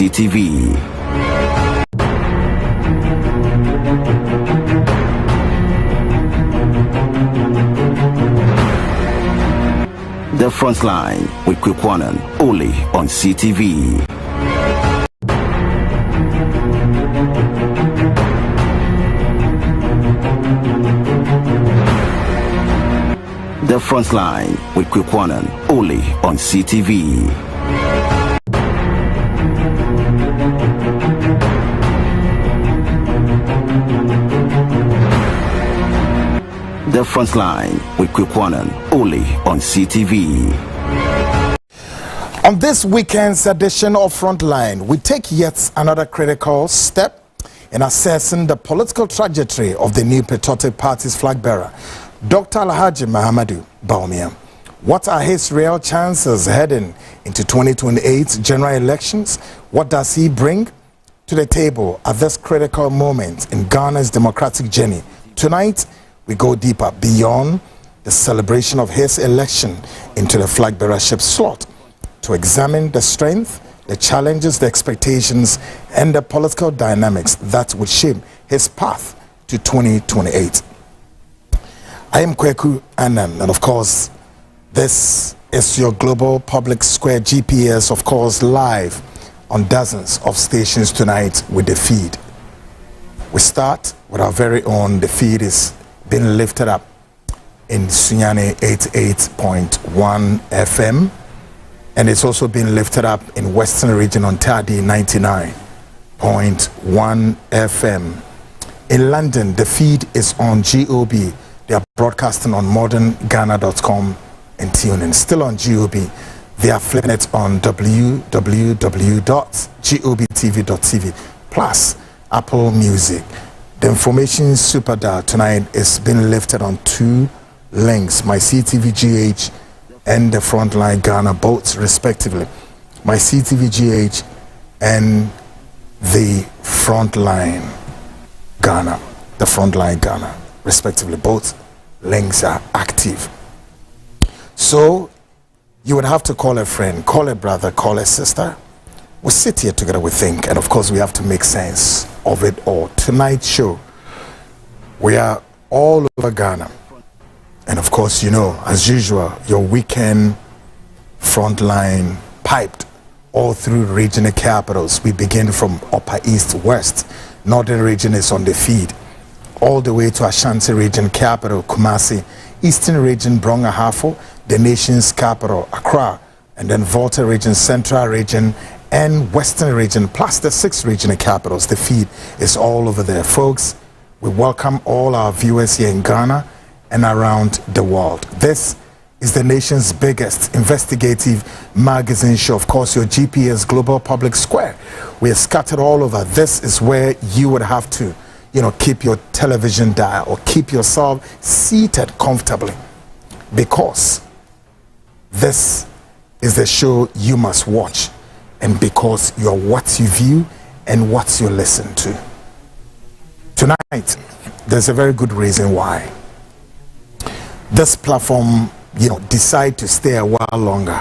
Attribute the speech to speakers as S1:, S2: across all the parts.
S1: CTV. The Frontline with Kwekwanan, only on CTV. The Frontline with Kwekwanan, only on CTV. The Frontline with Kwekwanan, only on CTV.
S2: On this weekend's edition of Frontline, we take yet another critical step in assessing the political trajectory of the new Patriotic Party's flag bearer, Dr. Alhaji Mahamudu Bawumia. What are his real chances heading into 2028 general elections? What does he bring to the table at this critical moment in Ghana's democratic journey? Tonight, we go deeper beyond the celebration of his election into the flag bearership slot to examine the strength, the challenges, the expectations, and the political dynamics that would shape his path to 2028. I am Kweku Annan, and of course, this is your Global Public Square GPS, of course, live on dozens of stations tonight with the feed. We start with our very own. The feed is being lifted up in Sunyani 88.1 FM, and it's also been lifted up in Western Region on Tadi 99.1 FM. In London, the feed is on GOB. They are broadcasting on modernghana.com and TuneIn. Still on GOB. They are flipping it on www.gobtv.tv plus Apple Music. The information super dial tonight is being lifted on two links, my CTV-GH and the Frontline Ghana, both respectively. My CTV-GH and the Frontline Ghana, the Frontline Ghana, respectively. Both links are active. So you would have to call a friend, call a brother, call a sister. We sit here together, we think, and of course we have to make sense of it all. Tonight's show, we are all over Ghana. And of course, you know, as usual, your weekend Frontline piped all through regional capitals. We begin from Upper East West. Northern region is on the feed. All the way to Ashanti region capital, Kumasi. Eastern region, Brong-Ahafo. The nation's capital, Accra. And then Volta region, Central region, and Western region, plus the 6 regional capitals. The feed is all over there. Folks, we welcome all our viewers here in Ghana and around the world. This is the nation's biggest investigative magazine show. Of course, your GPS Global Public Square. We are scattered all over. This is where you would have to, you know, keep your television dial or keep yourself seated comfortably, because this is the show you must watch, and because you're what you view and what you listen to. Tonight, there's a very good reason why this platform, you know, decide to stay a while longer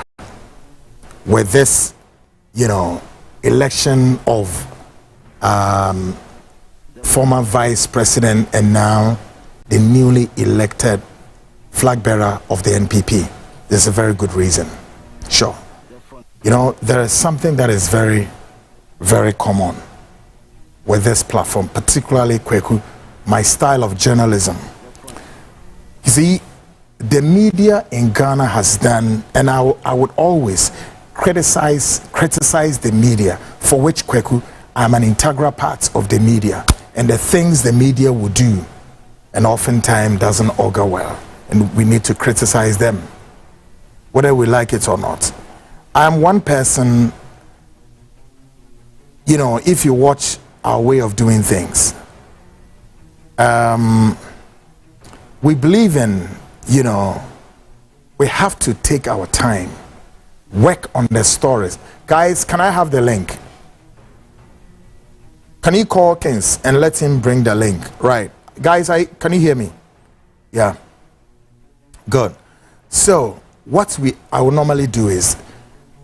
S2: with this, you know, election of former vice president and now the newly elected flag bearer of the NPP. There's a very good reason. Sure. You know, there is something that is very, very common with this platform, particularly Kweku, my style of journalism. You see, the media in Ghana has done, and I would always criticize the media, for which, Kweku, I'm an integral part of the media, and the things the media will do, and oftentimes doesn't augur well, and we need to criticize them, whether we like it or not. I'm one person, you know, if you watch our way of doing things, we believe in, you know, we have to take our time, work on the stories. Guys, can I have the link? Can you call Kings and let him bring the link? Right. Guys, can you hear me? Yeah. Good. So what I would normally do is,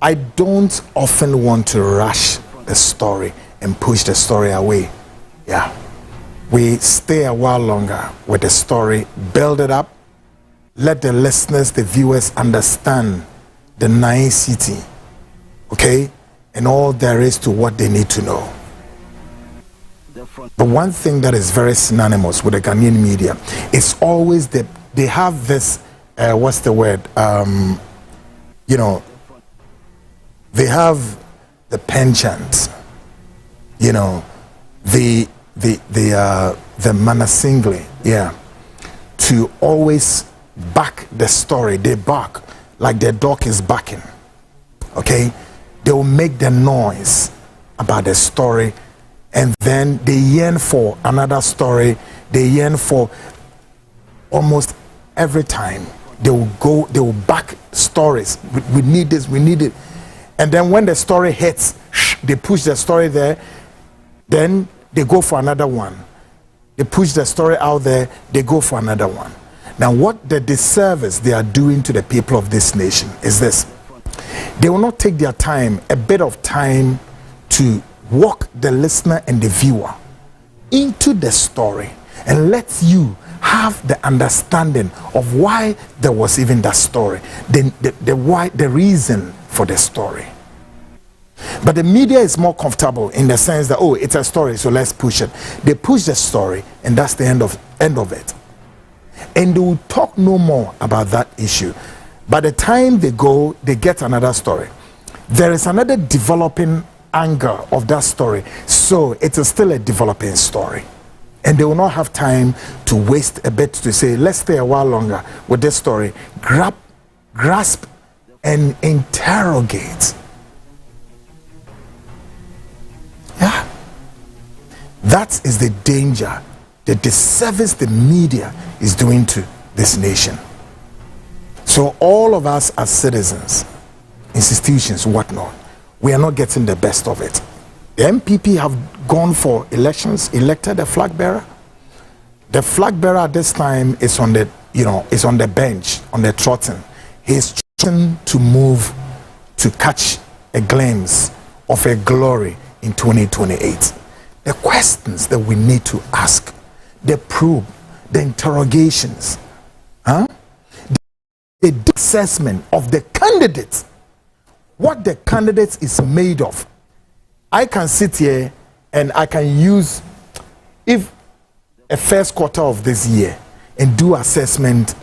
S2: I don't often want to rush the story and push the story away. Yeah. We stay a while longer with the story, build it up, let the listeners, the viewers understand the nicety, okay, and all there is to what they need to know. But one thing that is very synonymous with the Ghanaian media is always that they have this, what's the word, you know, they have the penchant, you know, the manasingly, yeah, to always back the story. They bark like their dog is barking, okay? They will make the noise about the story, and then they yearn for another story. They yearn for almost every time. They will back stories. We need this, we need it. And then when the story hits, they push the story there, then they go for another one. They push the story out there, they go for another one. Now, what the disservice they are doing to the people of this nation is this. They will not take their time, a bit of time, to walk the listener and the viewer into the story and let you have the understanding of why there was even that story, the reason for the story. But the media is more comfortable in the sense that, oh, it's a story, so let's push it. They push the story, and that's the end of it. And they will talk no more about that issue. By the time they go, they get another story. There is another developing angle of that story, so it is still a developing story. And they will not have time to waste a bit to say, let's stay a while longer with this story. Grasp and interrogate. Yeah. That is the danger, the disservice the media is doing to this nation. So all of us as citizens, institutions, whatnot, we are not getting the best of it. The MPP have gone for elections, elected a flag bearer. The flag bearer at this time is on the, is on the bench, on the trotting. He's trying to move to catch a glimpse of a glory in 2028. The questions that we need to ask, the probe, the interrogations, the assessment of the candidates, what the candidate is made of. I can sit here and I can use, if a first quarter of this year, and do assessment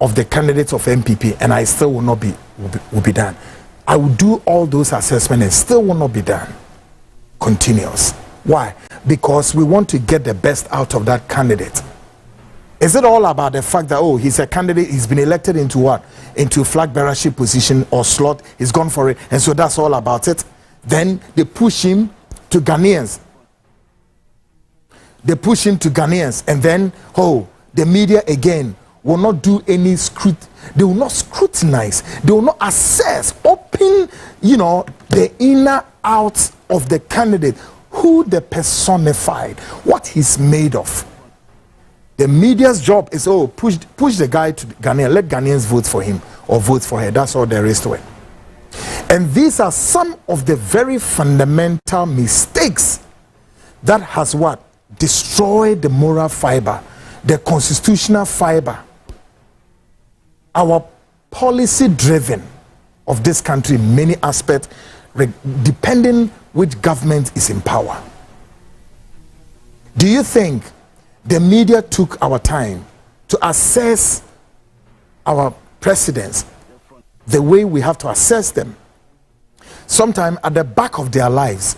S2: of the candidates of MPP, and I still will not be done. I will do all those assessments and still will not be done. Continuous. Why? Because we want to get the best out of that candidate. Is it all about the fact that, oh, he's a candidate, he's been elected into what? Into flag bearership position or slot, he's gone for it, and so that's all about it? Then they push him to Ghanaians. They push him to Ghanaians, and then, oh, the media again will not do any they will not scrutinize, they will not assess, open, the inner out of the candidate, who they personified, what he's made of. The media's job is, oh, push the guy to Ghanaian, let Ghanaians vote for him or vote for her. That's all there is to it. And these are some of the very fundamental mistakes that has what? Destroyed the moral fiber, the constitutional fiber. Our policy driven of this country in many aspects, depending which government is in power. Do you think the media took our time to assess our presidents the way we have to assess them? Sometimes at the back of their lives,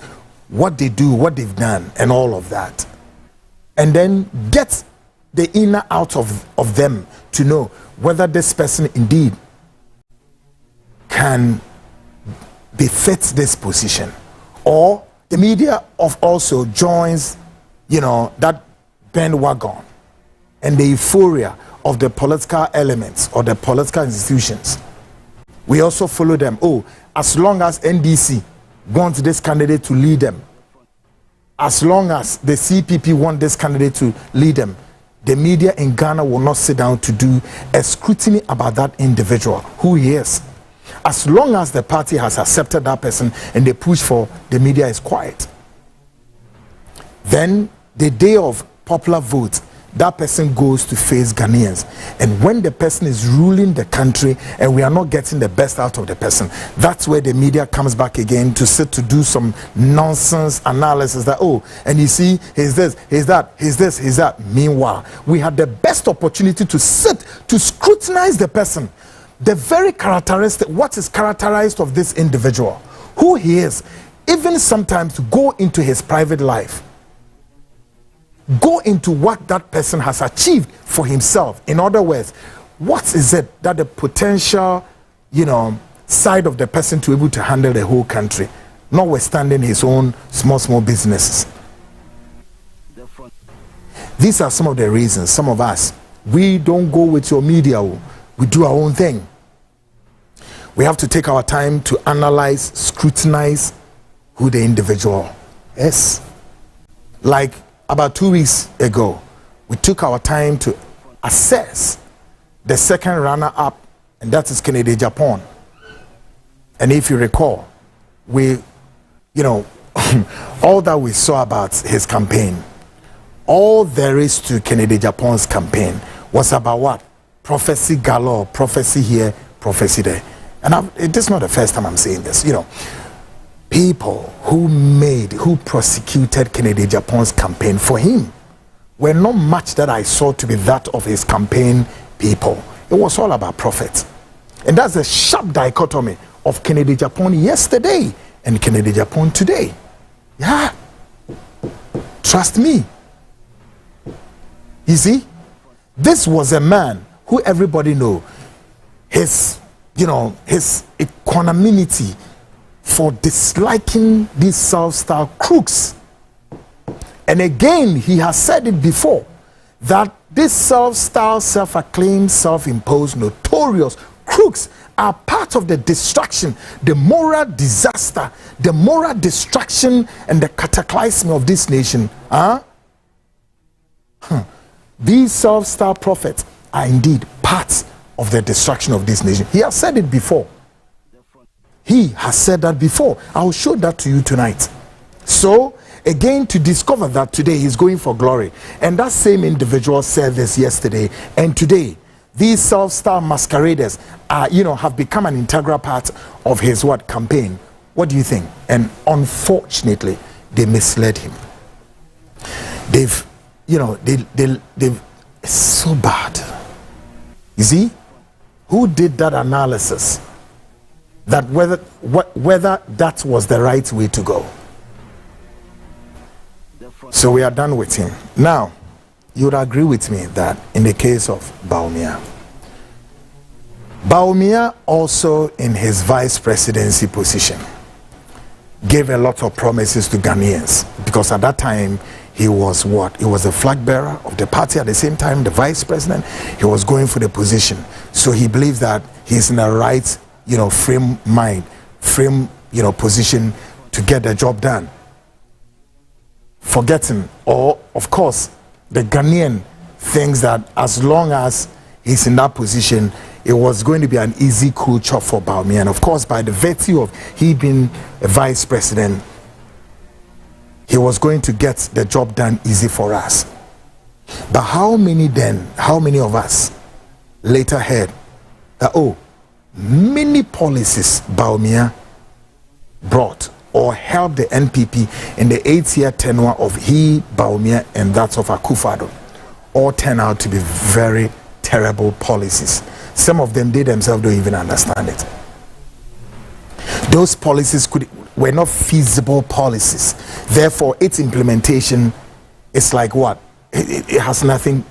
S2: what they do, what they've done, and all of that. And then get the inner out of them to know whether this person indeed can befit this position. Or the media also joins, that bandwagon and the euphoria of the political elements or the political institutions. We also follow them. Oh, as long as NDC wants this candidate to lead them, as long as the CPP want this candidate to lead them, the media in Ghana will not sit down to do a scrutiny about that individual, who he is. As long as the party has accepted that person and they push for, the media is quiet. Then the day of popular vote, that person goes to face Ghanaians. And when the person is ruling the country and we are not getting the best out of the person, that's where the media comes back again to sit to do some nonsense analysis that, oh, and you see, he's this, he's that, he's this, he's that. Meanwhile, we had the best opportunity to sit, to scrutinize the person. The very characteristic, what is characterized of this individual, who he is, even sometimes to go into his private life. Go into what that person has achieved for himself. In other words, what is it that the potential, side of the person to be able to handle the whole country, notwithstanding his own small businesses. These are some of the reasons. Some of us, we don't go with your media. We do our own thing. We have to take our time to analyze, scrutinize who the individual is. Like about 2 weeks ago, we took our time to assess the second runner-up, and that is Kennedy Agyapong. And if you recall, we, all that we saw about his campaign, all there is to Kennedy Agyapong's campaign was about what? Prophecy galore, prophecy here, prophecy there. And this is not the first time I'm saying this, People who prosecuted Kennedy Agyapong's campaign for him were not much that I saw to be that of his campaign people. It was all about prophets. And that's the sharp dichotomy of Kennedy Agyapong yesterday and Kennedy Agyapong today. Yeah. Trust me. You see, this was a man who everybody know his equanimity for disliking these self-styled crooks. And again, he has said it before, that these self-styled, self-acclaimed, self-imposed, notorious crooks are part of the destruction, the moral disaster, the moral destruction and the cataclysm of this nation. These self-styled prophets are indeed part of the destruction of this nation. He has said it before. He has said that before. I'll show that to you tonight. So, again, to discover that today he's going for glory. And that same individual said this yesterday. And today, these self-styled masqueraders are, have become an integral part of his campaign. What do you think? And unfortunately, they misled him. They've it's so bad. You see, who did that analysis? That whether that was the right way to go. So we are done with him. Now, you would agree with me that in the case of Bawumia also in his vice presidency position gave a lot of promises to Ghanaians, because at that time he was what? He was a flag bearer of the party, at the same time the vice president. He was going for the position. So he believes that he's in the right position to get the job done. Forgetting, or of course, the Ghanaian thinks that as long as he's in that position, it was going to be an easy, cool job for Bawumia. And of course, by the virtue of he being a vice president, he was going to get the job done easy for us. But how many of us later heard that, many policies Bawumia brought or helped the NPP in the 8-year tenure of Bawumia and that of Akufo-Addo, all turned out to be very terrible policies. Some of them, they themselves don't even understand it. Those policies were not feasible policies. Therefore, its implementation is like what? It has nothing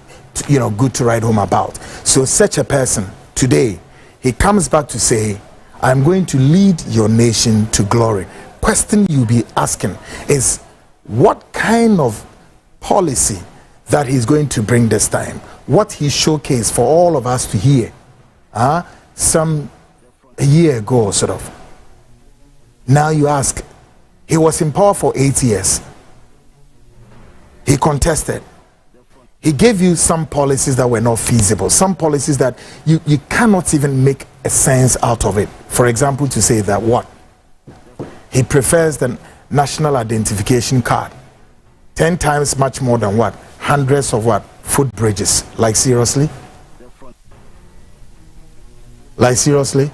S2: good to write home about. So such a person today, he comes back to say, I'm going to lead your nation to glory. Question you'll be asking is, what kind of policy that he's going to bring this time? What he showcased for all of us to hear some year ago, sort of. Now you ask, he was in power for 8 years. He contested. He gave you some policies that were not feasible, some policies that you cannot even make a sense out of it. For example, to say that what? He prefers the national identification card 10 times much more than what? Hundreds of what? Footbridges. Like seriously? Like seriously?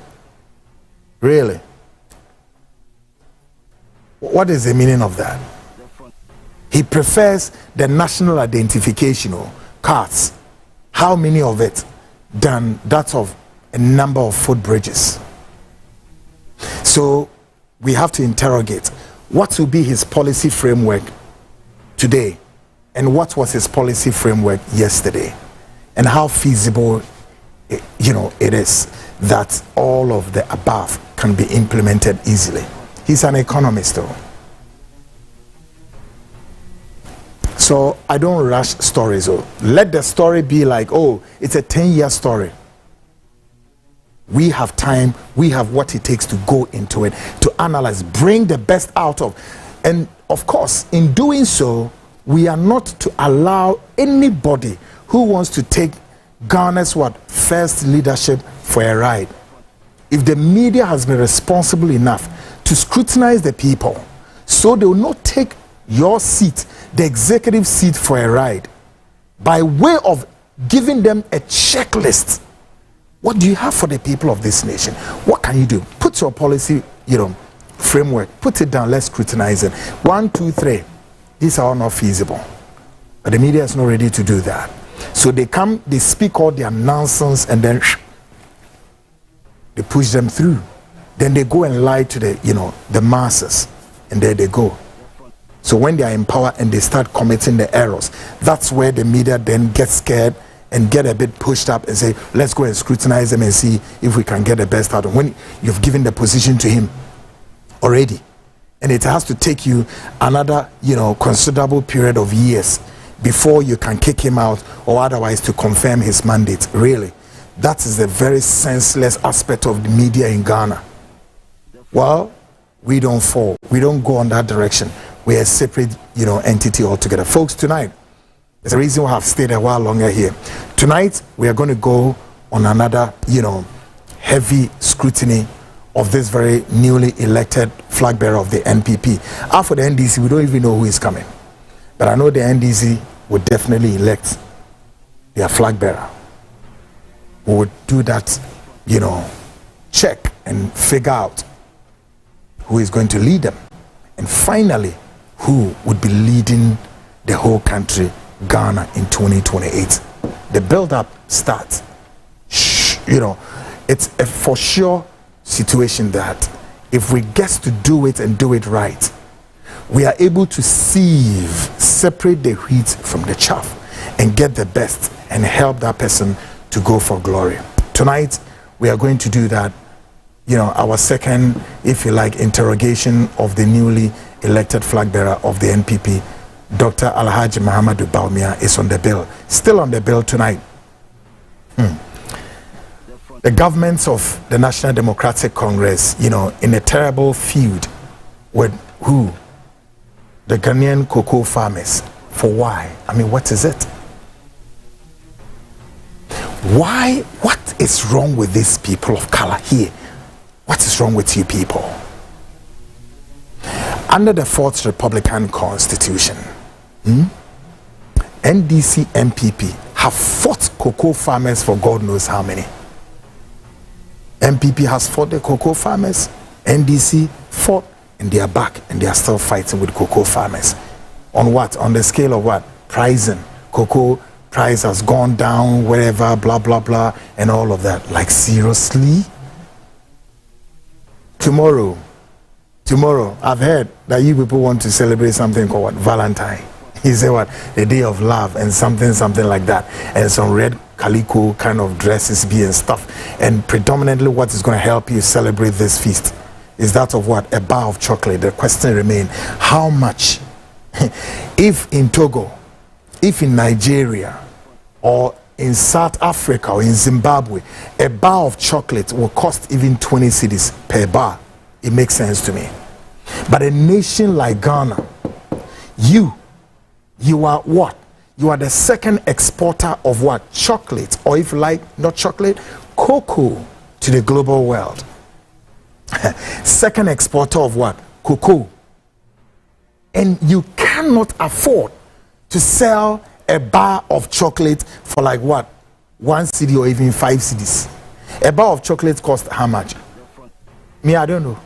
S2: Really? What is the meaning of that? He prefers the national identification cards. How many of it than that of a number of footbridges? So we have to interrogate what will be his policy framework today and what was his policy framework yesterday, and how feasible it is that all of the above can be implemented easily. He's an economist though. So I don't rush stories. Let the story be like, oh, it's a 10-year story. We have time, we have what it takes to go into it, to analyze, bring the best out of. And of course, in doing so, we are not to allow anybody who wants to take Ghana's first leadership for a ride. If the media has been responsible enough to scrutinize the people, so they will not take your seat, the executive seat, for a ride, by way of giving them a checklist. What do you have for the people of this nation? What can you do? Put your policy, framework, put it down, let's scrutinize it. 1, 2, 3. These are all not feasible. But the media is not ready to do that. So they come, they speak all their nonsense, and then they push them through. Then they go and lie to the masses, and there they go. So when they are in power and they start committing the errors, that's where the media then gets scared and get a bit pushed up and say, let's go and scrutinize them and see if we can get the best out of them. When you've given the position to him already, and it has to take you another considerable period of years before you can kick him out, or otherwise to confirm his mandate. Really, that is a very senseless aspect of the media in Ghana. Well, we don't fall, we don't go on that direction. We're a separate entity altogether. Folks, tonight, there's a reason we have stayed a while longer here. Tonight, we are going to go on another, heavy scrutiny of this very newly elected flag bearer of the NPP. After the NDC, we don't even know who is coming. But I know the NDC would definitely elect their flag bearer. We would do that, check and figure out who is going to lead them. And finally, who would be leading the whole country, Ghana, in 2028. The build-up starts. It's a for sure situation that if we get to do it and do it right, we are able to separate the wheat from the chaff, and get the best and help that person to go for glory. Tonight, we are going to do that. Our second, if you like, interrogation of the newly elected flag bearer of the NPP, Dr. Alhaji Mahamudu Bawumia, is on the bill. Still on the bill tonight. The governments of the National Democratic Congress, in a terrible feud with who? The Ghanaian cocoa farmers. For why? I mean, what is it? Why? What is wrong with these people of color here? What is wrong with you people? Under the 4th Republican Constitution, NDC MPP have fought cocoa farmers for God knows how many. MPP has fought the cocoa farmers, NDC fought, and they are back and they are still fighting with cocoa farmers. On what? On the scale of what? Pricing. Cocoa price has gone down, wherever, blah, blah, blah, and all of that. Like, seriously? Tomorrow, I've heard that you people want to celebrate something called what? Valentine. He said what? The day of love and something like that. And some red calico kind of dresses be and stuff. And predominantly what is going to help you celebrate this feast is that of what? A bar of chocolate. The question remains, how much? If in Togo, if in Nigeria, or in South Africa, or in Zimbabwe, a bar of chocolate will cost even 20 cedis per bar, it makes sense to me. But a nation like Ghana, you are what? You are the second exporter of what? Chocolate, or if you like, not chocolate, cocoa to the global world. Second exporter of what? Cocoa. And you cannot afford to sell a bar of chocolate for like what? 1 cedi or even 5 cedis. A bar of chocolate costs how much? Me, I don't know.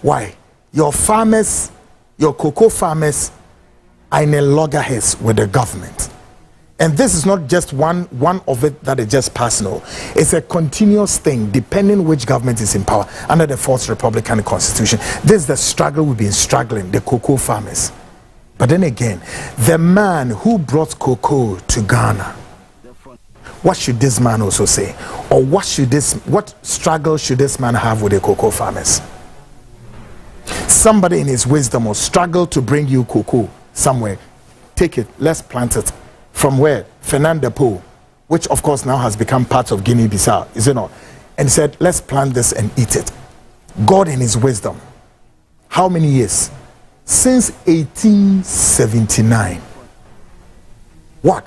S2: Why? Your farmers, your cocoa farmers are in a loggerheads with the government. And this is not just one of it that is just personal. It's a continuous thing depending which government is in power under the Fourth Republican Constitution. This is the struggle we've been struggling, the cocoa farmers. But then again, the man who brought cocoa to Ghana, what should this man also say? Or what struggle should this man have with the cocoa farmers? Somebody in his wisdom will struggle to bring you cocoa somewhere. Take it, let's plant it. From where? Fernando Po, which of course now has become part of Guinea-Bissau, is it not? And said, let's plant this and eat it. God in his wisdom. How many years? Since 1879. What?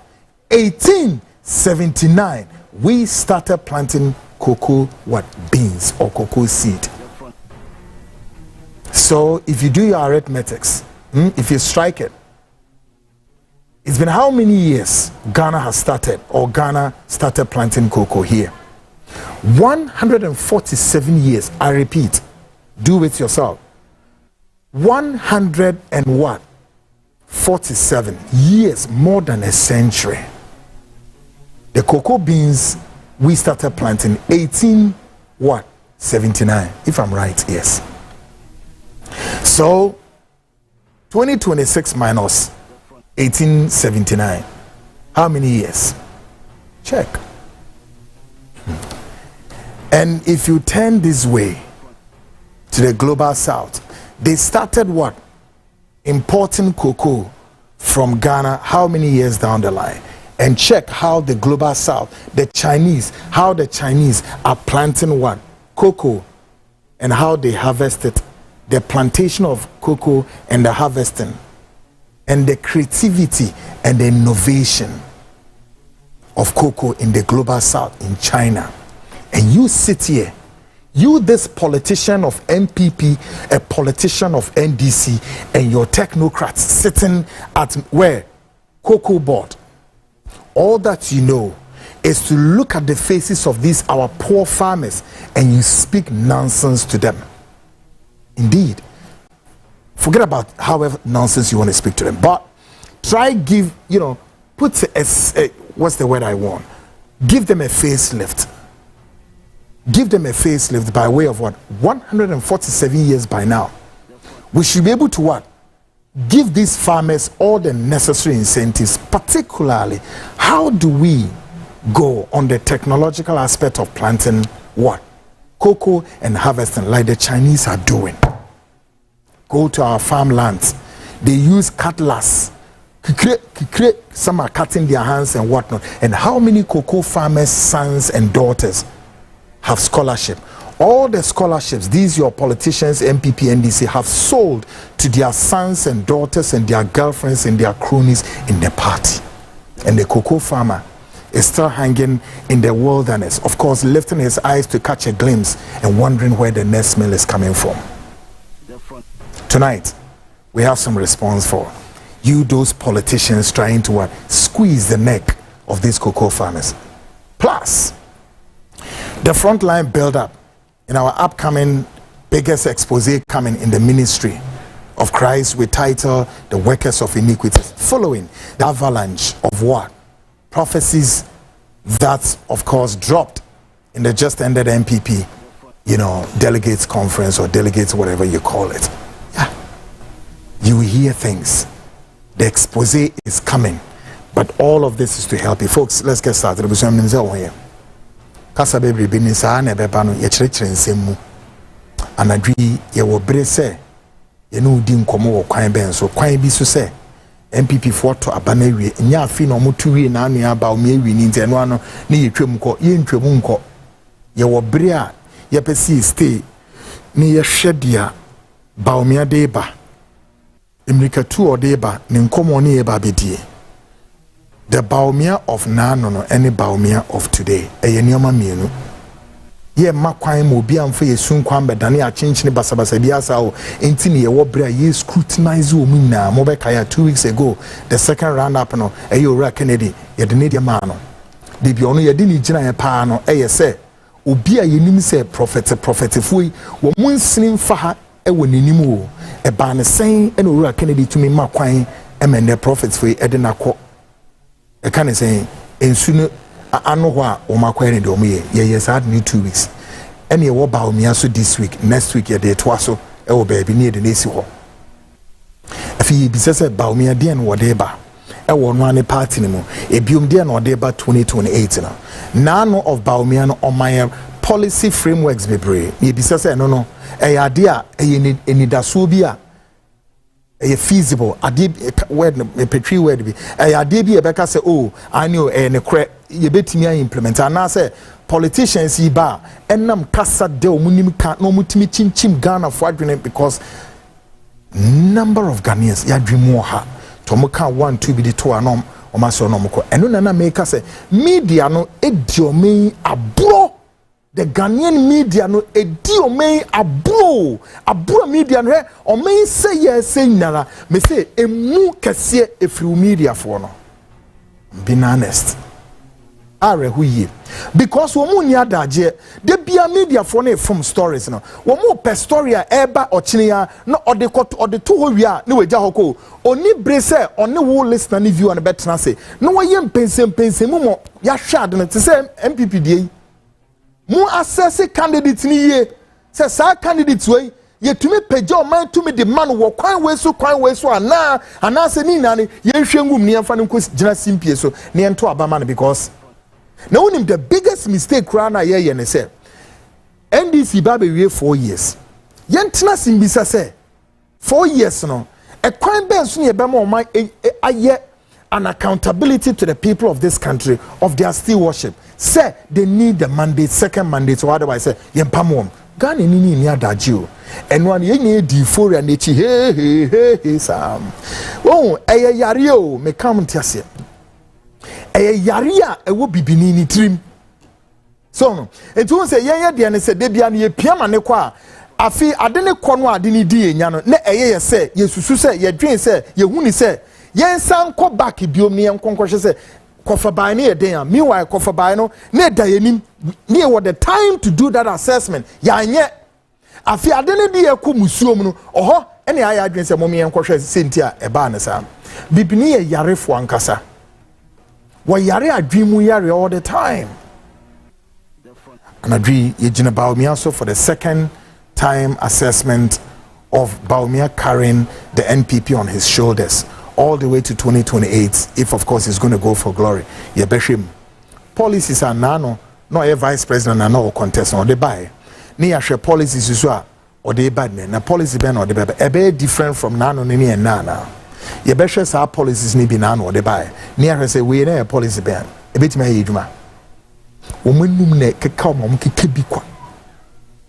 S2: 1879. We started planting cocoa, what? Beans or cocoa seed. So if you do your arithmetics, if you strike it, it's been how many years Ghana started planting cocoa here? 147 years. I repeat, do it yourself. 147 years, more than a century. The cocoa beans we started planting 79, if I'm right, yes. So 2026 minus 1879. How many years? Check. And if you turn this way to the global south, they started what? Importing cocoa from Ghana how many years down the line? And check how the global south, the Chinese are planting what? Cocoa, and how they harvest it. The plantation of cocoa and the harvesting. And the creativity and the innovation of cocoa in the global south, in China. And you sit here, you this politician of MPP, a politician of NDC, and your technocrats sitting at where? Cocoa board. All that you know is to look at the faces of these our poor farmers and you speak nonsense to them. Indeed. Forget about however nonsense you want to speak to them, but try give, put what's the word I want? Give them a facelift. Give them a facelift by way of what? 147 years by now. We should be able to what? Give these farmers all the necessary incentives, particularly how do we go on the technological aspect of planting what? Cocoa and harvesting like the Chinese are doing. Go to our farmlands. They use cutlass. Some are cutting their hands and whatnot. And how many cocoa farmers' sons and daughters have scholarship? All the scholarships these your politicians, MPP, NDC have sold to their sons and daughters and their girlfriends and their cronies in the party. And the cocoa farmer is still hanging in the wilderness, of course, lifting his eyes to catch a glimpse and wondering where the next meal is coming from. Tonight, we have some response for you, those politicians trying to what? Squeeze the neck of these cocoa farmers. Plus, the Frontline build-up in our upcoming biggest exposé coming in the ministry of Christ, we title The Workers of Iniquity, following the avalanche of what? Prophecies that, of course, dropped in the just ended MPP, delegates conference or delegates, whatever you call it. Yeah. You hear things. The exposé is coming. But all of this is to help you. Folks, let's get started. Kasa bebre bi ni saa na beba no ye kyerɛkyerɛ nsɛm mu anadwi ye wo bere sɛ ye no di nkomo wo kwan ben so kwan bi so sɛ MPP foto abana wie nya afi na omotu wie na anu aba o me wie ni nte no ano ne ye twam kɔ ye ntwam nkɔ ye wo bere a ye pɛsi stay ne ye hwɛdia Bawumia deba America 2 or deba ne nkomo ne ye ba bedie The Bawumia of Nano no any Bawumia of today. Nyoma mienu. Ye makwan mo bi amfa ye sunkwan bedane a chinchini basabasa biasa o enti ne ye wo bra ye scrutinize o munna mo be kaya 2 weeks ago the second round up no Ora Kennedy ye de ne de ma no de bi ono ye de ni gina ye pa no se obi a ye nim se prophet foi wo munsini fa ha wo nanim o ba ne sen e Ora Kennedy tumi makwan e men the prophets foi e de nakọ e kan say ensu no ano ho a o makwa ne de o ye yes had new 2 weeks ene wo Bawumia so this week next week ye de to aso e wo baby ne de nesi ho afi bi se Bawumia de no de ba e wo no ane party ne mo e biom de no de ba 2028 na no of Bawumia no on my policy frameworks bebre ye bi se no e ya de a e ni daso bi a e feasible ade word me petri word bi e ade bi e beka say oh I know ne kre ye betimi implement ana say politicians yi ba enam kasa de omunim ka no mutimi chimchim Ghana for adwene because number of Ghanaians ya dream ha to mo ka 1 2 bi de to anom o ma so no mo ko eno na make say media no ediome abro the Ghanaian media no ediome abro media no o men say yes say nara me say emu kese efri media for no be honest are who ye because wo mu ni adaje de bia media for no from stories no wo mu per story a eba ochenia no ode to ho wi a ne wagya hoko oni bre say oni wo listener ni view an betena say no wo ye mpensem mu mo ya hwa ade no te say MPP die mu assess candidate ni ye say sa candidate wey yetumi pagya o man tumi de man wo kwan we so ana se ni nane ye hwengum ni amfa ne ko gina simpie so ne ento abama no because now the biggest mistake rana ye ne say NDC babe we 4 years yentena simbisa say 4 years no e kwan ben so ye be ma o man aye an accountability to the people of this country of their still worship say they need the mandate second mandate so otherwise say yempamom Ghana ni adaji o eno an ye nye di fori an echi hey sam oh eye yare o me come tiase eye yare a ewo bibini ni trim so no enti won say ye de ne say de bia ne ye piama ne kwa afi ade ne kɔ no ade ne di enya no na eye ye say ye susu say ye dwen say ye huni say yen san ko back biom ne yen konkohwe say kofa by ne den a meanwhile kofa by no na da yenim ne what the time to do that assessment ya nye afi ade ne di ye ko musuom no oho ene aya adwen say mom yen konhwe senti a e ba ne sa bibini ye yarefo ankasa wo yare adwen mu yare all the time and adwi ye gina Bawumia so for the second time assessment of Bawumia carrying the NPP on his shoulders all the way to 2028 if of course he's going to go for glory ye behwem policies are nano no a vice president na no contest on the buy ni ya hwe policies so a or the bad na policy ben or the bad e be different from nano ni and nana ye behwe sa policies ni bi nano or the buy ni ya say we na policy ben e betima ye dwuma wo manum na keka mo keke bi kwa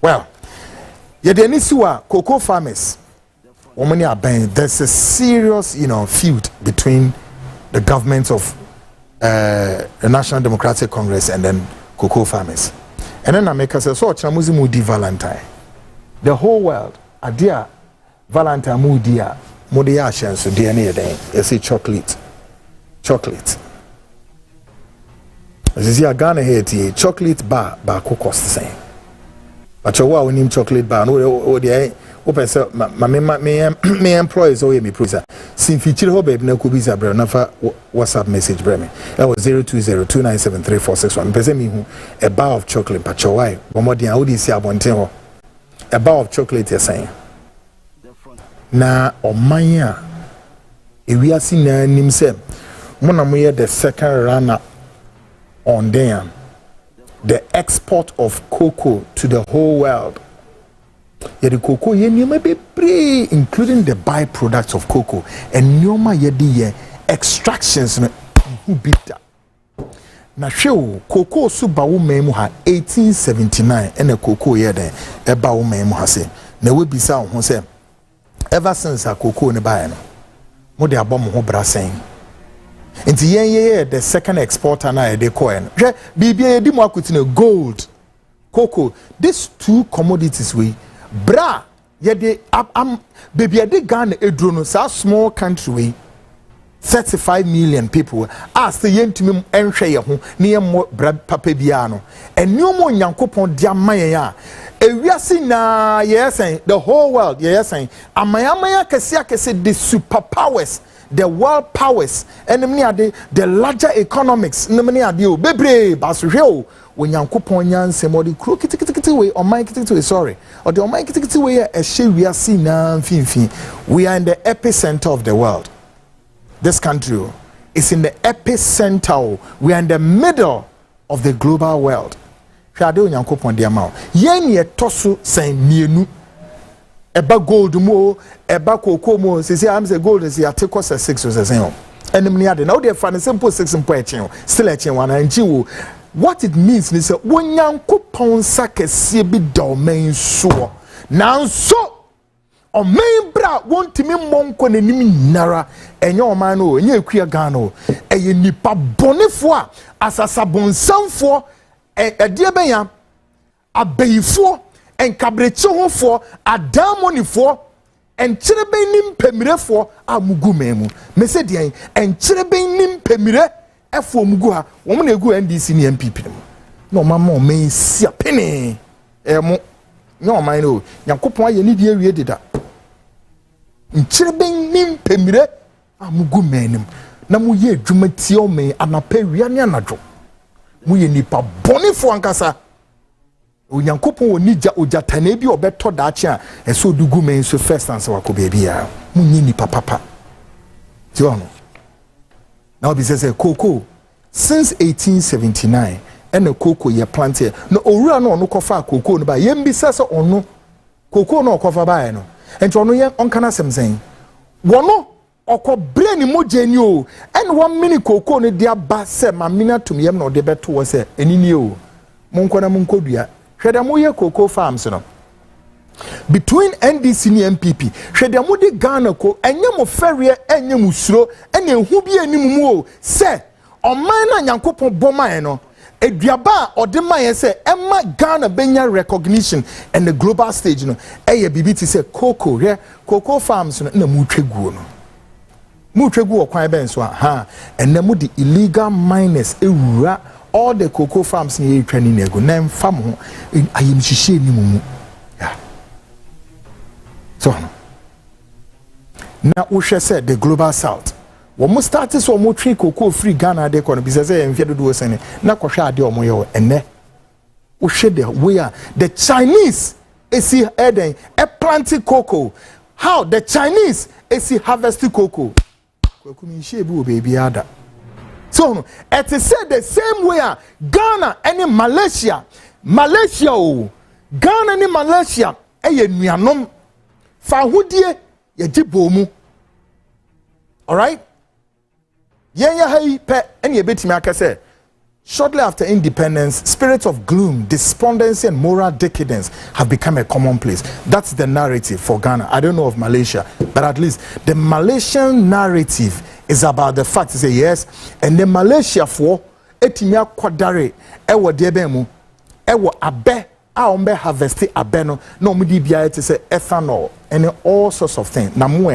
S2: well ye de ni siwa cocoa farmers there's a serious, feud between the governments of the National Democratic Congress and then cocoa farmers. And then America says, so Chamuzi Mudi Valentine. The whole world, Adia Valentine Mudia, Mudia Shan, so DNA then, you see chocolate. As you see, I Ghana here, chocolate bar cost the same. But you want him chocolate bar, no, open say my employees owe me prisa sin feature ho baby na ko bisa bra na fa WhatsApp message bra me that was 0202973461 pese me hu a bar of chocolate pa chowai bomodin a wodi si abonten ho a bar of chocolate you saying na oman a ewiase na nim se mo na mo ye the second runner on them the export of cocoa to the whole world. Yedi cocoa ye nyoma bebre including the byproducts of cocoa and nyoma yedi ye extractions no bita na hwe cocoa so ba wo man mu ha 1879 ene cocoa ye den e ba wo man mu ha se na we bisa ho se ever since a cocoa ne ba no mo de abom ho brasen Inti yen the second exporter na de coin. Bibia di mo akutine gold, cocoa. These two commodities we bra ye am bibia de Ghana edro no small country we 35 million people as the yentumi enhwe ye ho ne ye mo bra papa bia no enyomo nyankopon dia mayen a ewiase na yes the whole world yes amayamaya kese the superpowers, the world powers, and the larger economics nemni ade o bebre basohwe o onyankopon nyanse mo de kro kitikiti we o man kitikiti we sorry or the o man kitikiti we e hye wiase na mfimfin. We are in the epicenter of the world. This country is in the epicenter. We are in the middle of the global world. Shade onyankopon de ama yen ye toso san mienu eba gold mo eba cocoa mo say am say gold is ya take us 6 or 7 enemy ade now dey fan simple 6 mpo echen still echen wan anchi wo. What it means is say onyankopon sakese bi do men so nanso o men bra wontimi monko nanim nara enye o man no enye ekua Ghana o eye nipa bonefo a asasa bonsamfo edie benya abeifo enkabreche hofo adamonifo enkyerebe nim pemirefo amugu memu mese dian enkyerebe nim pemire efo mugu ha wo na egu NDC ni MPP no mama o men sia pene emo no man no yakopon aye ni die wie deda enkyerebe nim pemire amugu menim na mu ye adwuma tie o men anapa wia ne anadwo mu ye nipa bonefo ankasa onyankopon onija ojatane bi obeto daache a eso dugu men so first answer wako bebia mu nyi nipa papa tiwano now be say cocoa since 1879 and cocoa ye planted no owura no ono kofa cocoa no ba ye mbisa se ono cocoa no kofa ba no enti ono ye onkana semzen wono oko brain mojeni o and 1 minute cocoa no dia ba se mamina tumyem no de beto wo se enini o monkona monkodua hweda moye cocoa farms no between NDC and MPP hweda mo de Ghana ko enye mo ferie enye musuro ene ehu bi anim mu o se oman na nyankopon boman no eduaba odema se emma Ghana benya recognition and the global stage no eye bibiti se cocoa farms no na mutwegu no mutwegu okwan ben so ha enne mo the illegal miners ewura all the cocoa farms ni etwani nego na mfam ho ayem hihye ni mu yeah so na wo said the global south wo mo start so mo twi cocoa free Ghana de kono bi say emfie dodo sene na kohwe ade o mo ye enne wo the way the Chinese esi eden e planting cocoa how the Chinese esi harvesting cocoa cocoa mi hye bi wo baby ada. So it is said the same way Ghana and Malaysia Ghana and Malaysia eye nuanom fa hodie ye gibomu. All right, yenya hai pe ene betimi akase shortly after independence spirits of gloom, despondency and moral decadence have become a commonplace. That's the narrative for Ghana. I don't know of Malaysia, but at least the Malaysian narrative is about the fact to say yes and the Malaysia for etimia kwadare ewo de ben mu ewo abe a ombe harvest abe no na omudi bia te say ethanol and all sorts of things na mo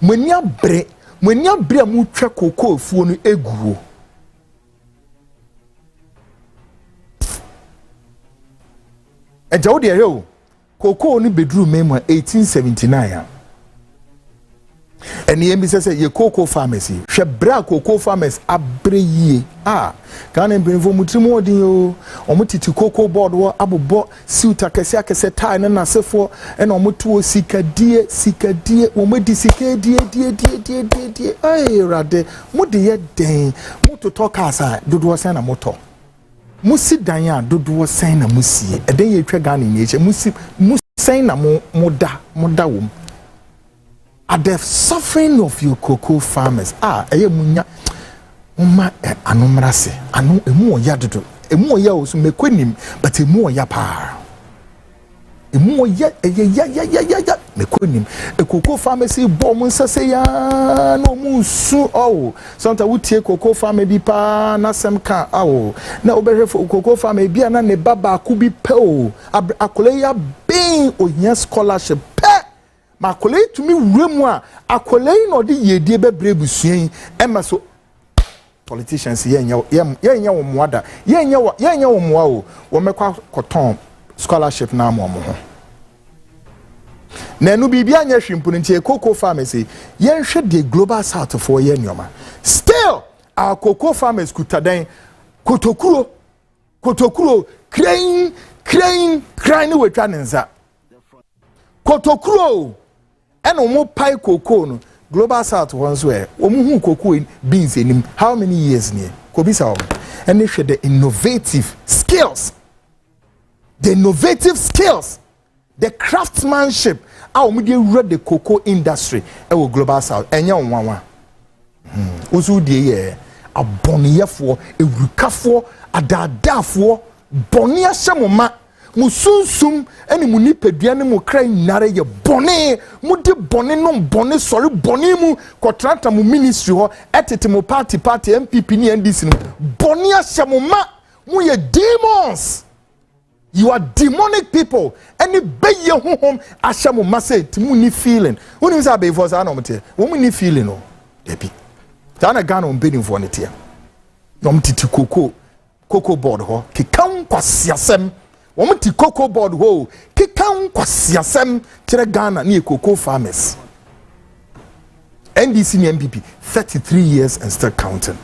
S2: mwenya bre mu twa cocoa fuo no eguo eja wo de yo cocoa no bedroom memo 1879 and the MBC say ye cocoa pharmacy she bra cocoa farmers abreye Ghana brenfo mutrimo odin yo omutiti cocoa board wo abobo suit akese tie na nasefo e na omuto sikadie omedi sikadie die ay rade mudi ye den muto talk asa dodo sen na moto musi dan ya dodo sen na musie eden ye twa Ghana ni eche musi sen na moda wom. At the suffering of your cocoa farmers, eye munya umma anomrase anu emu oya dodo emu oya osu mekwenim but emu oya pa emu oya ya mekwe nim a cocoa pharmacy bomb say ya no musu oh sometimes we take cocoa farm bi pa na sem ka oh na obehwe for cocoa farm bi na ne baba ku bi pe o akole ya ben ohia scholarship pe makole tumi wuremu a akole no de yedie bebre busuan ema so politicians yenya wo moada yenya wo moa o wo mekwa koton scholarship na mo ho na no bibia anya hwimpu ntie cocoa pharmacy yen hwe the global south for ye nyoma still our cocoa farmers kutadan kotokuro crying ni wetwa nenza kotokuro eno mo pai cocoa no global south once where omuhu cocoa beans enim how many years near kobisa o and they share the innovative skills the craftsmanship how we read the cocoa industry e wo global south enya onwanwa ozu die ye aboniyefo ewurukafo adadafo boni ahyemoma musunsum eni munipadua ne mu kra nyare ye boni mudi boni no boni sorry boni mu kotranta mu ministry ho etete mu party MPP ni NDC no boni ahyemoma mu ye demons. You are demonic people. Any bay your home, Ashamu Mase, Timuni feeling. When you say before Sanomate, woman need feeling, oh, Depi. Tana Gano on bidding for it here. Nomti to cocoa board ho, Kikam Quasiasem, woman to cocoa board ho, Kikam Quasiasem, Tiragana near cocoa farmers. NDC MPP, 33 years and still counting.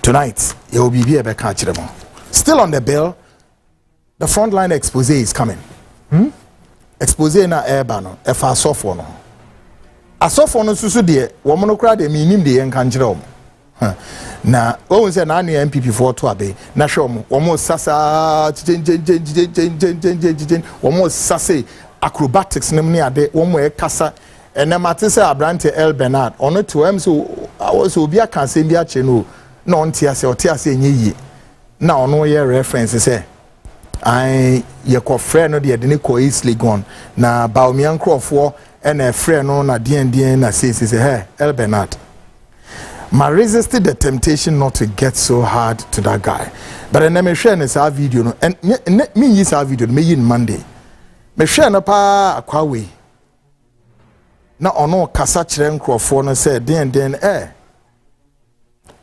S2: Tonight, you will be here by Kachiremo. Still on the bill. The Frontline Exposé is coming. Exposé na airbano. Efa asofo no. Asofo no susu de womono kra de minim de yen kan kire om. Na won se na ane MPP for to abe na hwe om. Womo sasa womo sase acrobatics nem ne ade womo e kasa enemate se Abrante El Bernard ono to em so awoso obi aka asem bi a che no na ontia se otia se enye yi na ono ye reference se I ye ko frɛ no de ne ko East Legon na Bawumia nkrofo and a friend no na dien na say hey El Bernard ma resisted the temptation not to get so hard to that guy but then me share this video no and me use our video me yin Monday me share no pa akwawe na ono kasa kyerɛ nkrofo no say dien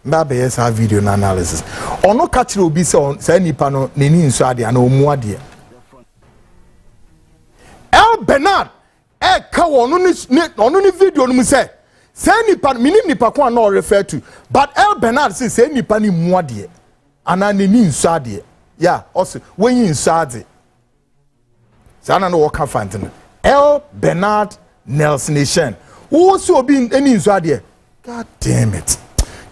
S2: Mbabe yes have video na analysis. Ono kachire obi se nipa no neni nso ade na omu ade. El Bernard ka ono ni video no mu se nipa minim nipa ko na refer to but El Bernard say nipa ni mu ade ana neni nso ade. Yeah, also when you nso ade. Sana no work fantin. El Bernard Nelson Nation. Who so obi eni nso ade. God damn it.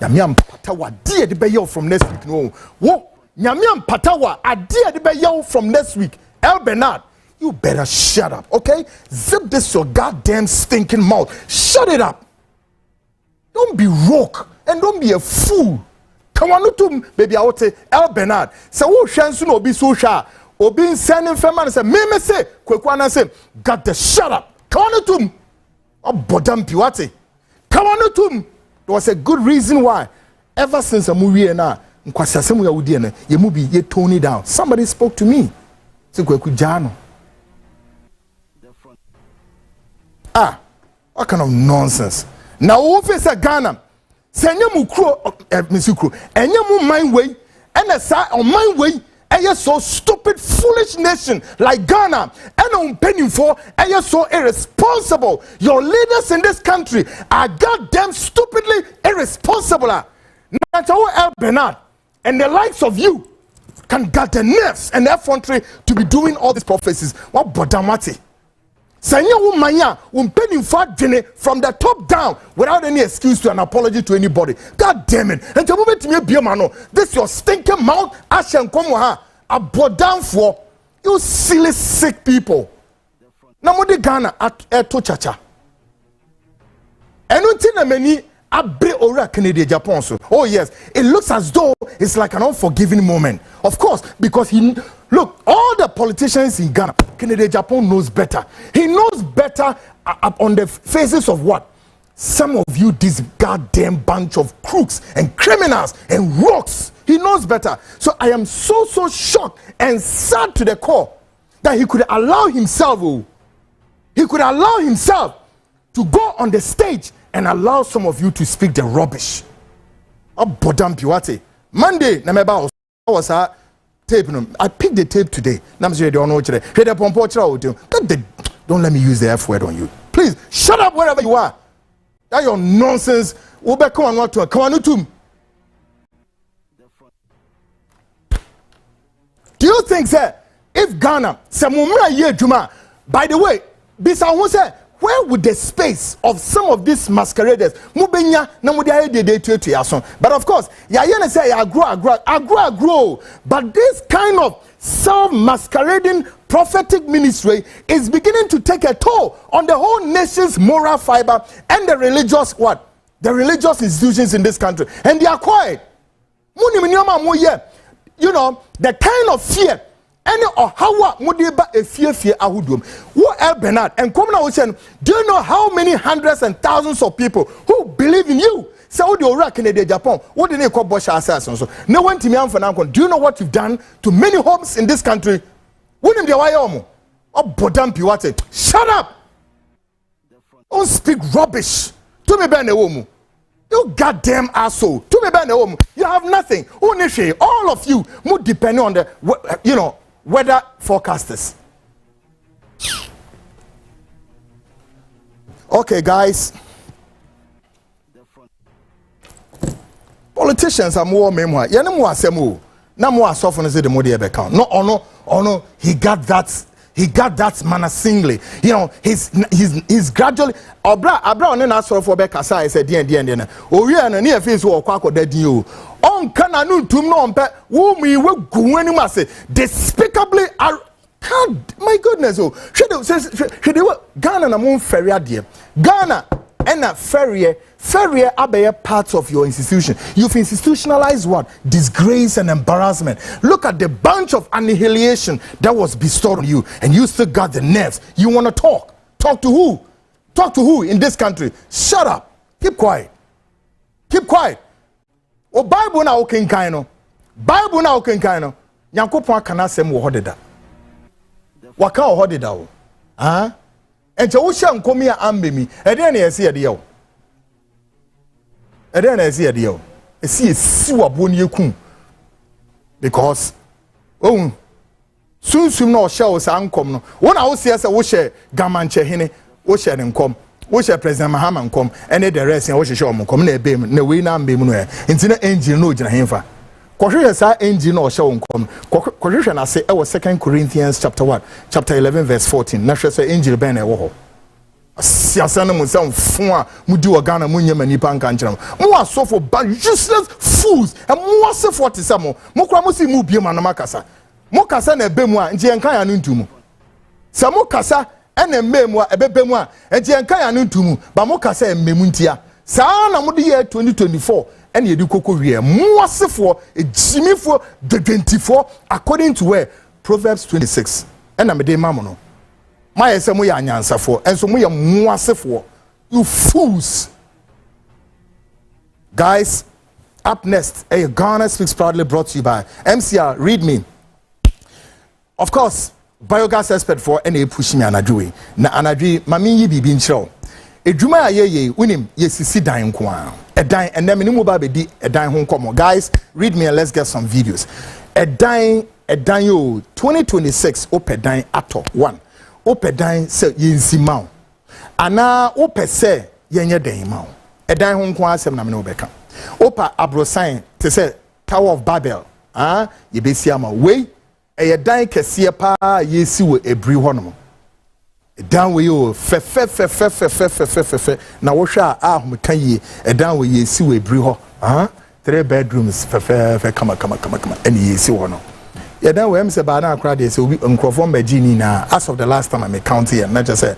S2: Nyamiam patawa dear the bayo from next week no wo nyamiam patawa a dear the bayo from next week El Bernard you better shut up okay zip this your goddamn stinking mouth shut it up don't be rogue and don't be a fool come on to baby I would say El Bernard so wo hwansu no obi so hwa obi sending fema say me say kwekwana say got the shut up come on to obodampi wate come on to there was a good reason why ever since a movie na nkwasiasemu ya wudi na ye mu bi ye tone it down somebody spoke to me say kweku jano what kind of nonsense now wo face Ghana senya mu kro mesikro enya mu mind way and a on mind way and so stupid foolish nation like Ghana and on penny for and so irresponsible. Your leaders in this country are goddamn stupidly irresponsible. Now El Bernard and the likes of you can get the nerves and the effrontery to be doing all these prophecies. What bodamati? Sanya umanya penny for from the top down without any excuse to an apology to anybody. God damn it. And to move it to me biomano. This your stinking mouth ashen komoha abodan for you silly sick people. Na mo de Ghana to chacha. Enunti na many abre ora Canada Agyapong so. Oh yes, it looks as though it's like an unforgiving moment. Of course, because Look, all the politicians in Ghana, Kennedy Agyapong knows better. He knows better on the faces of what? Some of you, this goddamn bunch of crooks and criminals and rocks. He knows better. So I am so shocked and sad to the core that he could allow himself, to go on the stage and allow some of you to speak the rubbish. Monday, was tape. I picked the tape today. Don't let me use the F word on you. Please shut up wherever you are. That your nonsense. Do you think, sir, if Ghana, by the way, where would the space of some of these masqueraders, but of course, grow. But this kind of self-masquerading prophetic ministry is beginning to take a toll on the whole nation's moral fiber and the religious the religious institutions in this country, and they are quiet. You know, the kind of fear. Any or how mudiba a fear ahudum. What El Bernard and Komna Ocean, do you know how many hundreds and thousands of people who believe in you? Saudi Arabia, Japan, what did they call Bosch assassins? No one to me for now. Do you know what you've done to many homes in this country? Wouldn't they Wayomo? Oh, Bodam Piwate. Shut up! Don't speak rubbish. To me, Ben Womu. You goddamn asshole. To me, Ben Womu. You have nothing. Only all of you would depend on the, you know, weather forecasters. Okay, guys. Politicians are more memoir. You know more semu. Na more soften as the modi account. No, he got that manner singly. You know, he's gradually abra on an answer for Bekasa. I said, "Dien. Oh, yeah, and near face or quack dead you. On cananu to no pet, whom we will go anymore. Despicably are. My goodness, oh, should Ghana na moon ferry dear. Ghana and a ferry are parts of your institution. You've institutionalized what? Disgrace and embarrassment. Look at the bunch of annihilation that was bestowed on you, and you still got the nerves. You want to talk? Talk to who? Talk to who in this country? Shut up. Keep quiet. Keep quiet. Oh, Bible na oken kaino. Bible na oken kaino. Nyankopon kana sem wo hodeda. Waka wo hodeda wo. Ah? Enche wo hia nkomi a ambemi. Ede na yesi ede yo. Ede na yesi ede yo. Esi wabo ni ekun. Because oh sunsum na o hia wo sa ankom no. Wo na wo se wo hia gamanche hene, wo hia ne nkom. Wo hia President Mahamudu nkom ene the rest wo hia wo nkom na ebem na we na ambem no e. Nti na engine no gina hemfa. Kohwe sa engine na o hia wo nkom. Kohwe na say e wo 2 Corinthians chapter 1, chapter 11 verse 14. Na hwe say engine ben na e wo ho. Siasa na musam fun a mudi Ghana munye manipa nka nkyerem mo asofo ba useless fools and mo asefo tisamo mo kura mo si mu bie ma no makasa mo kasa na ebe mu a nje enka ya no ntumu sa mo kasa ena emme mu a ebebe mu a nje enka ya no ntumu ba mo kasa emmemu ntia sa na mo de year 2024 ena yedi koko wie mo asefo ejimifo the 24 according to where Proverbs 26 ena me de mamo no my SMU Yanyansafo, and so we are Mwasefo. You fools. Guys, up next, Ghana Speaks Proudly brought to you by MCR. Read me. Of course, biogas expert for any pushing me anadui. Na anadui, mami yibi bincho. A juma ye winim, yes, si dying kwa. A dying, and then minimu baby a dying home come. Guys, read me and let's get some videos. A dying, yo, 2026, ope dying ato, 1. Ope dan se yensi maw ana ope se yenye den maw edan ho nko asem na me no beka opa abrosan te se Tower of Babel ye besi ama we edan kese pa yesi wo ebri honom edan we yo fe na wo hwa ahom kan yi edan we yesi wo ebri ho 3 bedrooms fe kama eni yesi wo no. Yeah, then we say ba na akra dey say obi nkrofo magini na as of the last time I count here na just say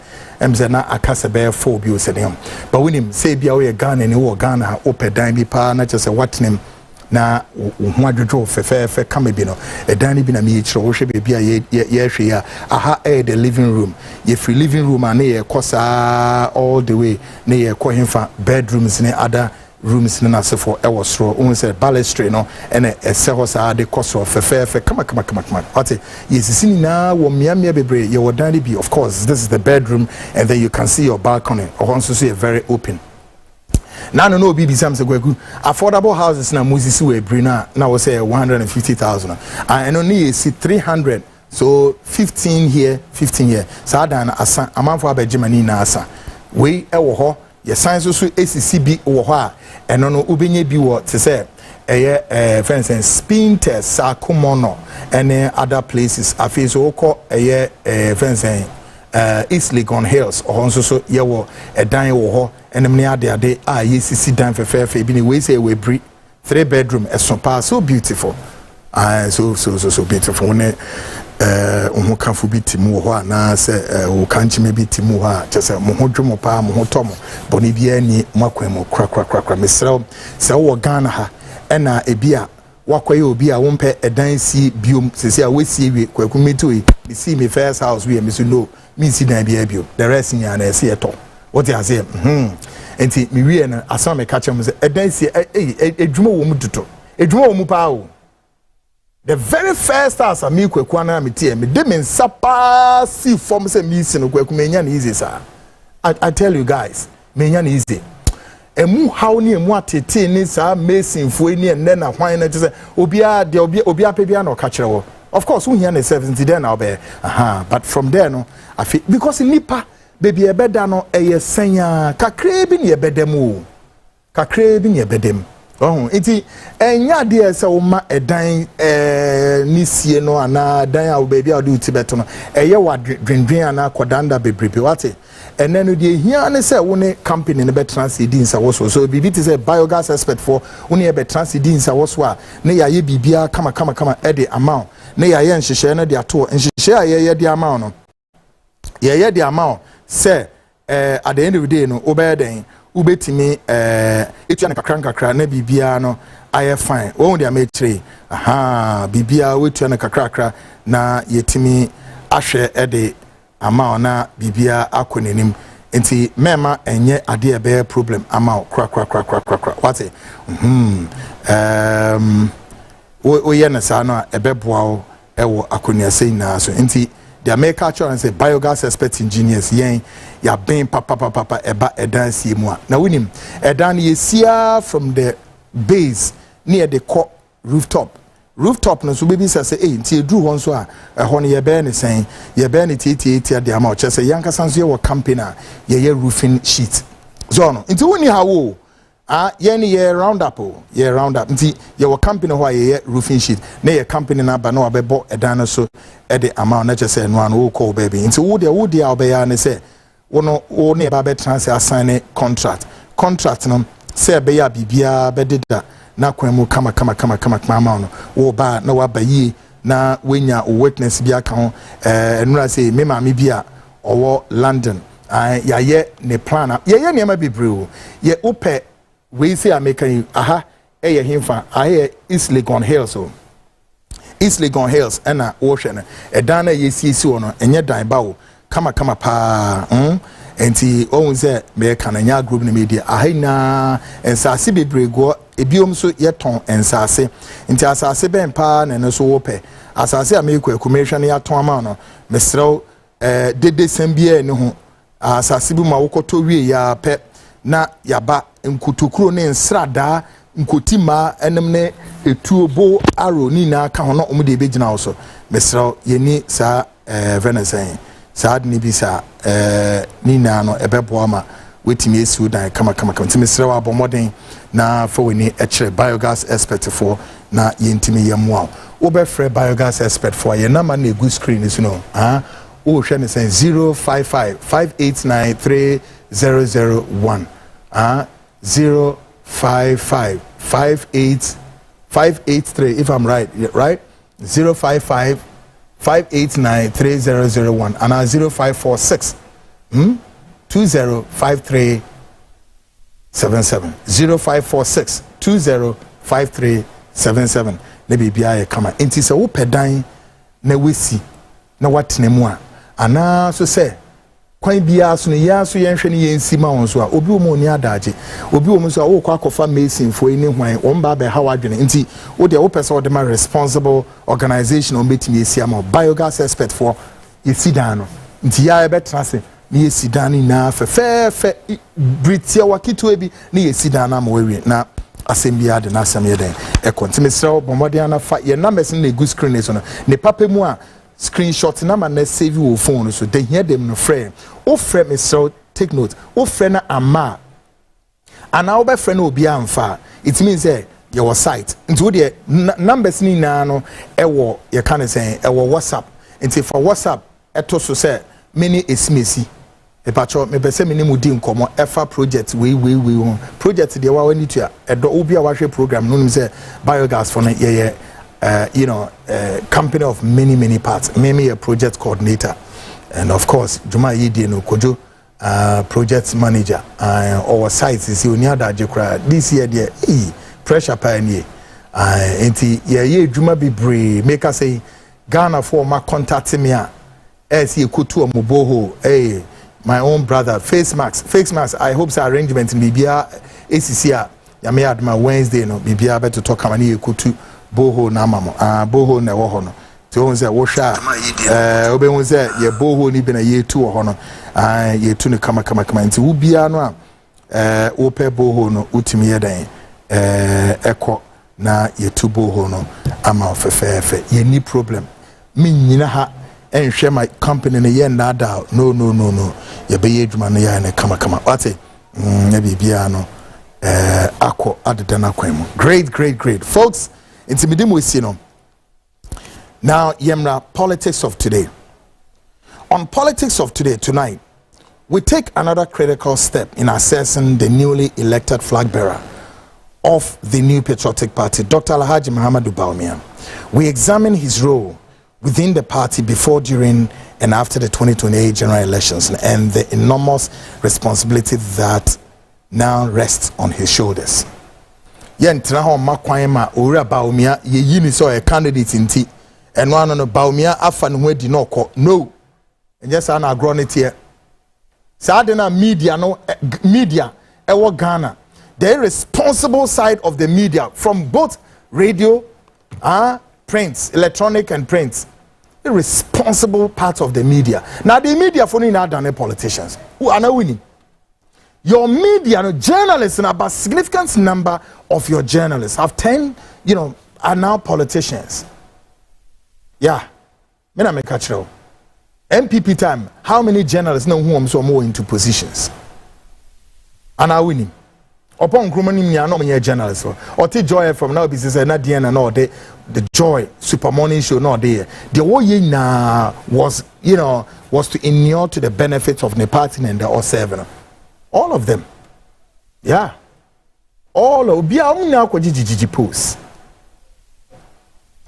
S2: say na akase be 4 bi o say dem but when him say bia we Ghana ni wo Ghana open dan bi pa na just say what name na ho adwodwo fefe kama bi no edan bi na me chiro wo hwe bia ye hwe ya aha the living room ye free living room and ye kosa all the way na ye ko hemfa bedrooms ne other rooms na se for ewosro un say balustrade no ene ese ho sa de koso fefe kama ate yesisi na wo miamia bebre ye wodan bi. Of course this is the bedroom and then you can see your balcony or also see very open. Now no BB Sam say gwagu affordable houses na Moses we bring na we say 150,000 and only see 300, so 15 here 15 here so dan asa amanfo abegimani na asa we ewo ho ye science so ACCB wo ho a eno no ubenye bi wo te say for instance spin test sakumono and other places afi so ko for instance East Legon Hills or so ye wo edan wo ho enem ne ade yesisi dan fefe bi ne we say we bre 3-bedroom so beautiful so beautiful when omo kanfo bi timu ho na se o kanchime bi timu ho chese mo ho dwomo pa mo ho tomo boni bi ani makwemo kra mesrew se wo Ghana ha ena ebia wakoye obi a wompe edan si biom sese a wesie wie kwaku metoi me see me first house we me so no me see dan bia bio the rest nya na ese eto what you say enti me wie na asam me catch am say edan si edwuma wo mu duto edwuma wo mu pa o. The very first house me kwaku na me tie me de me nsapa si form say me si no kwaku me nya na easy sir. I tell you guys me nya na easy. Emu how ni emu atete ni sa mason fo ni enne na hwan na tse obia de obia pebia na ka wo. Of course we hear na 70 there now be but from there no I feel because nipa baby ebeda no eye senya kakra bi ne ebedem o kakra bi ne ebedem enti enya de se wo ma edan ni sie no ana dan a baby a do tibeto no eye wa dwendwen ana kodanda bebrebe wate ene no de hia ne se wo ne company ne be transit sa wo so bibi te say biogas expert for wo ne be transit sa wo so a ne ya ye bibia kama e de amount ne ya ye nhihye no de ato nhihye a ye de amount no ye de amount say at the end of the day no obeden ubetimi etu na kakra na bibia no aye fine wo de ametre bibia wetu na kakra na yetimi ahwe ede ama na bibia akonenim enti mema enye ade ebe problem ama kra what wo ye na sa no ebeboa wo ewo akoniase na so enti the American and say biogas expert engineers yen ya ben papa eba edan sie mu a na winim edan ye sia from the base near the rooftop no so baby say nti edru hon so a ho ne ye be ne sen ye be ne titi de ama o chese yanka sanso ye wo company ye roofing sheet so no nti woni ha wo ye ni ye round up nti ye wo company ho ye roofing sheet na ye company na ba na obebo edan no so e de amount na chese no an wo call baby nti wo de a obeya ne say wo ne ba be transfer assign contract no say be ya bibia be deda na kwemu kama amount no wo ba na wa ba yi na wenya witness bia ka ho enura say me ma me bia owo London ya ye ne plan ye ne ma bebre o ye ope we say American eye himfa East Legon Hills so East Legon Hills na wo hwe no edan na yesiesi wo no enye dan ba wo kama pa enti ohun say me ka na nya group na media na ensase bebrego ebiom so yeton ensase enti asase ben pa na no so wo pe asase America commercial na yaton ama no mesrew dede sambia ne ho asase bi ma wokoto wie ya pe na yaba nkutokuro ne nsrada nkotima enem ne etuobo aro ni na ka ho no omde begina wo so mesrew yeni sa venesen saad ni bisa ni na no ebebo ama wetimi esiu dan kama mesrew abomoden na for we ni ekire biogas expert for na yentimi yemwa wo be free biogas expert for ye na ma na egu screen is no wo hwe ne sen 055 589 3001 055 583 if I'm right 055 589 3001 and 0546 205377 0546 205377 77 na bibia ye kama enti se wo pedan na wesi na watene mu a ana so se kwan bia so no ya so yenhwe ne yensi ma won so a obi wo mo ni adaje obi wo mo so a wo kwa kofa mason fo eni hwan wo mba be ha wadwene enti wo de wo pese wo de ma responsible organization on betimi esi ama biogas expert for yesidan no nti ya be trase ni yesidan na fe britia wakitu ebi ni yesidan na ma wewe na asembia de na asem den e kontimesra bomode na fa ye numbers na egu screen so no ne papa mu a screenshot na ma na save wo phone so they hear them no friend o friend me so take note o friend na ama ana o be friend obi amfa it means your site into the numbers ni na no e wo ye kan say e wo WhatsApp into for WhatsApp eto so say many esmesi e pacho me be say many mudi nkomo efa project we project de wa wani to edo obi a wa hwe program no nim say biogas for na ye company of many parts. Maybe a project coordinator, and of course, Juma Yidi no Kojo, project manager. Our sites is Uniada Jekra. This year, pressure pioneer. Juma be brave. Make us say Ghana for my contact me. As you could to a Muboho, my own brother, Face Max. I hope the arrangement in Bibia ACCA. Yami had my Wednesday, no Bibia better talk. Amani could to. Boho na mamo boho na wo ho no ti won se wo hwa obe won se ye boho ni be na ye tu ho no ye tu ne kama nti wo bia no a wo pe boho no utimi ye dan eko na ye tu boho no ama fefefe ye ni problem me nyina ha enhwe my company ne ye na da no ye be ye dwuma no ya ne kama wate na bibia no akọ adeda na kwan mu great folks. Now, Yemra, politics of today. On politics of today, tonight, we take another critical step in assessing the newly elected flag bearer of the New Patriotic Party, Dr. Alhaji Mahamudu Bawumia. We examine his role within the party before, during, and after the 2028 general elections and the enormous responsibility that now rests on his shoulders. Yentra ho makwan ma owura Bawumia ye yini so a candidate nti eno ano no Bawumia afa ne ho adi no kọ no enye sa na agro ne tie sa de na media ewo Ghana the responsible side of the media from both radio print electronic and print the responsible part of the media now the media for na done politicians who are now winning. Your media, journalists, and about significant number of your journalists have 10, are now politicians. Yeah, me na me catch you. MPP time. How many journalists know who am so more into positions? And I winning. Upon Grumani, me no me journalists. Or take Joy from now business and not the end and all the Joy Super Morning Show not there. The whole year was to inure to the benefits of the party and the all seven. All of them. Yeah. All of them.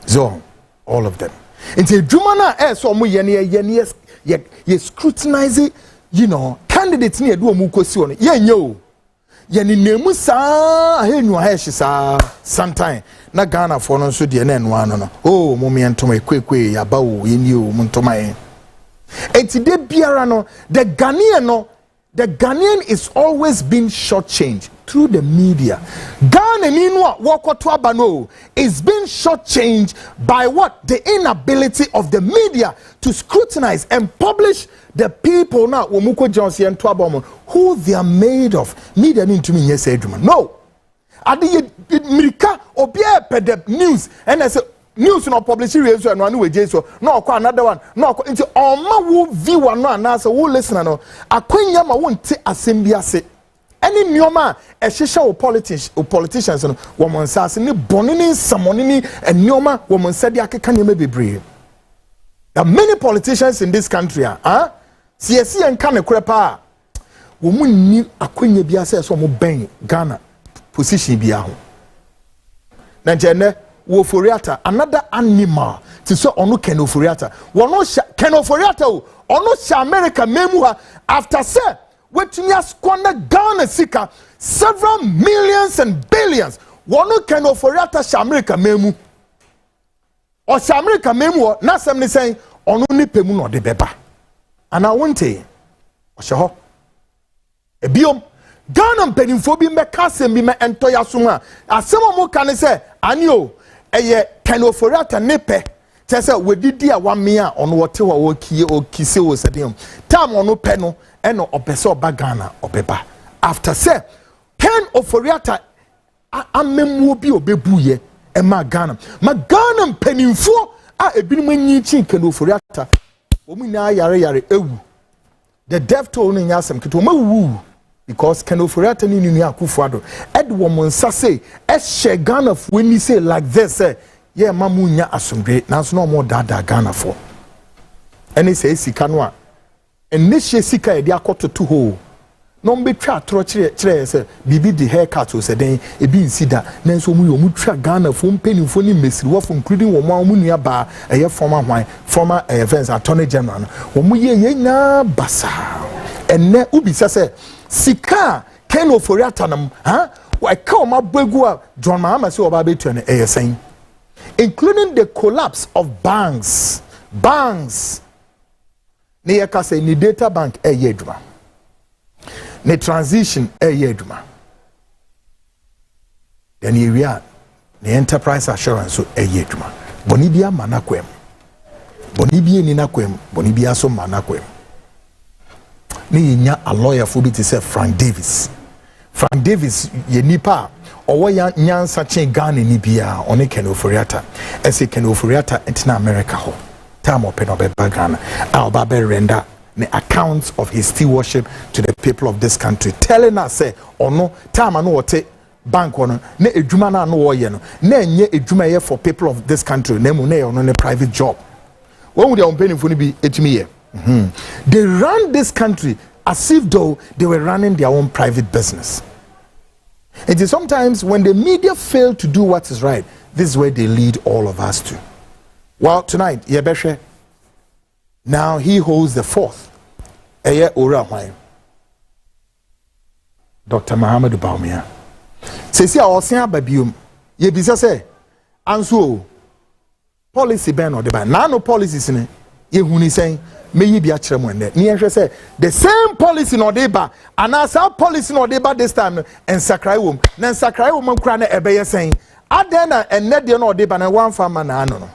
S2: So, all of them. Until Jumana so mu ye scrutinize candidates near do mukosi yenyo. Yeni nemu sa henyu aheshi sa sometime na Ghana for no so de na enwa no. Oh, mo me entoma kwekwe ya ba wo yeni o montoma e. Enti de biara no the Ghanaian is always been shortchanged through the media. Ghana is being shortchanged by what? The inability of the media to scrutinize and publish the people now who they are made of. Media need to mean yes, no. Adi Mirika obia pe the news and I say news no publish radio and one way so no kwa another one no into oma wo viewer no anasa wo listener no akwanya ma won te assembly ase any nyoma e hihye politicians no wo mon sase ne boni ne samoni ne nyoma wo mon sade akeka nyoma bebre. There are many politicians in this country siesi en kan ekrepa wo mu ni akwanya bi ase so mo ben Ghana position bi aho na jene Woforiata, another animal. To say ono kenoforiata. Wono kenoforiata ono sha America memuha after say wetunya squander Ghana sika several millions and billions. One can oforiata Shamerika memu. Or Shamerika memu na sem ni saying on only pemu no de beba. And I won't tell you. Oshaho. Ebiom Ghana mpenimfo bi meka sem bi me entoya suma. Asemo mo kan say anio eye kan oforiata nepe. Tese wedidi a wamia ono wote wa wokie okise wo sedem. Tam ono pe no eno opese oba Ghana obeba. After say pen oforiata amemwo bi obebuye ema Ghana. Ma Ghana mpenimfo a ebinim anyi chin kan oforiata. Omu na yare ewu. The death toll no nyasem kito mawu because kan oforiata ni nunu akufuado. Ed wo monsa say e she Ghana fo ni say like this say yeah, mamunya asumbre nanso no more dada Ghana for. Any say sika no a enne hye sika e de akoto to ho. No mbe twa tro kire say bibi di haircut o se den e bi nsida nanso mu yo mu twa Ghana fo mpenimfo ni mesiri wo fo including wo mu nua ba eye former events attorney general no wo mu ye na basa. Enne ubisa say sika ken oforiata nam ha wa ka o mabegu a John Mahama say oba betu na eye sen, including the collapse of banks. Ne yaka say ni data bank eduma. Ne transition eduma. Then we are the enterprise assurance so eduma. Bonibia manakwem. Bonibia ninakwem. Bonibia so manakwem. Ni nya a lawyer for to say Frank Davis ye nipa owo ya nyansa chen Ghana ni bia one ken oforiata ese ken oforiata entina America ho time open obe Ghana alba be render the accounts of his stewardship to the people of this country, telling us say ono time no wote bank ono ne edwuma na no wo ye no na enye edwuma ye for people of this country na mu na ye ono ne private job when we dey on penny for be etimi ye. They run this country as if though they were running their own private business. It is sometimes when the media fail to do what is right, this is where they lead all of us to. Well, tonight, Yebeshe, now he holds the fourth. Eye Ora Hwai. Dr. Mahamudu Bawumia. Sesi a osia babium, yebisa se, anso policy ben or the ban. Now no policies in it. Yehuni saying, may you be a tremor. Near say the same policy no deba, and as our policy no deba this time, and Sakraiwum, then Sakraiwum crana ebay saying, Adena and Nedia no deba and one farmer no.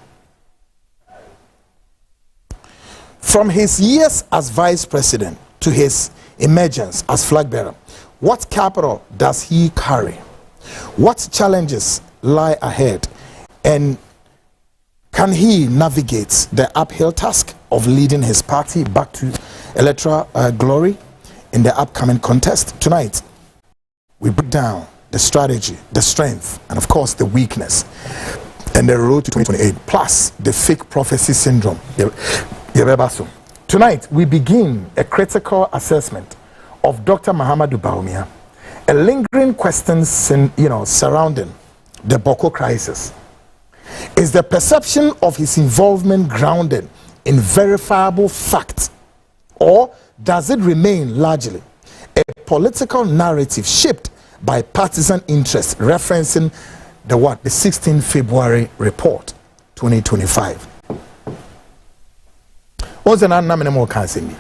S2: From his years as vice president to his emergence as flag bearer, what capital does he carry? What challenges lie ahead? And can he navigate the uphill task of leading his party back to electoral glory in the upcoming contest? Tonight, we break down the strategy, the strength, and of course the weakness, and the road to 2028, plus the fake prophecy syndrome. Tonight, we begin a critical assessment of Dr. Mahamudu Bawumia, a lingering question surrounding the Boko crisis. Is the perception of his involvement grounded in verifiable facts, or does it remain largely a political narrative shaped by partisan interests, referencing the 16th February report 2025? What's an anamene mo kan semi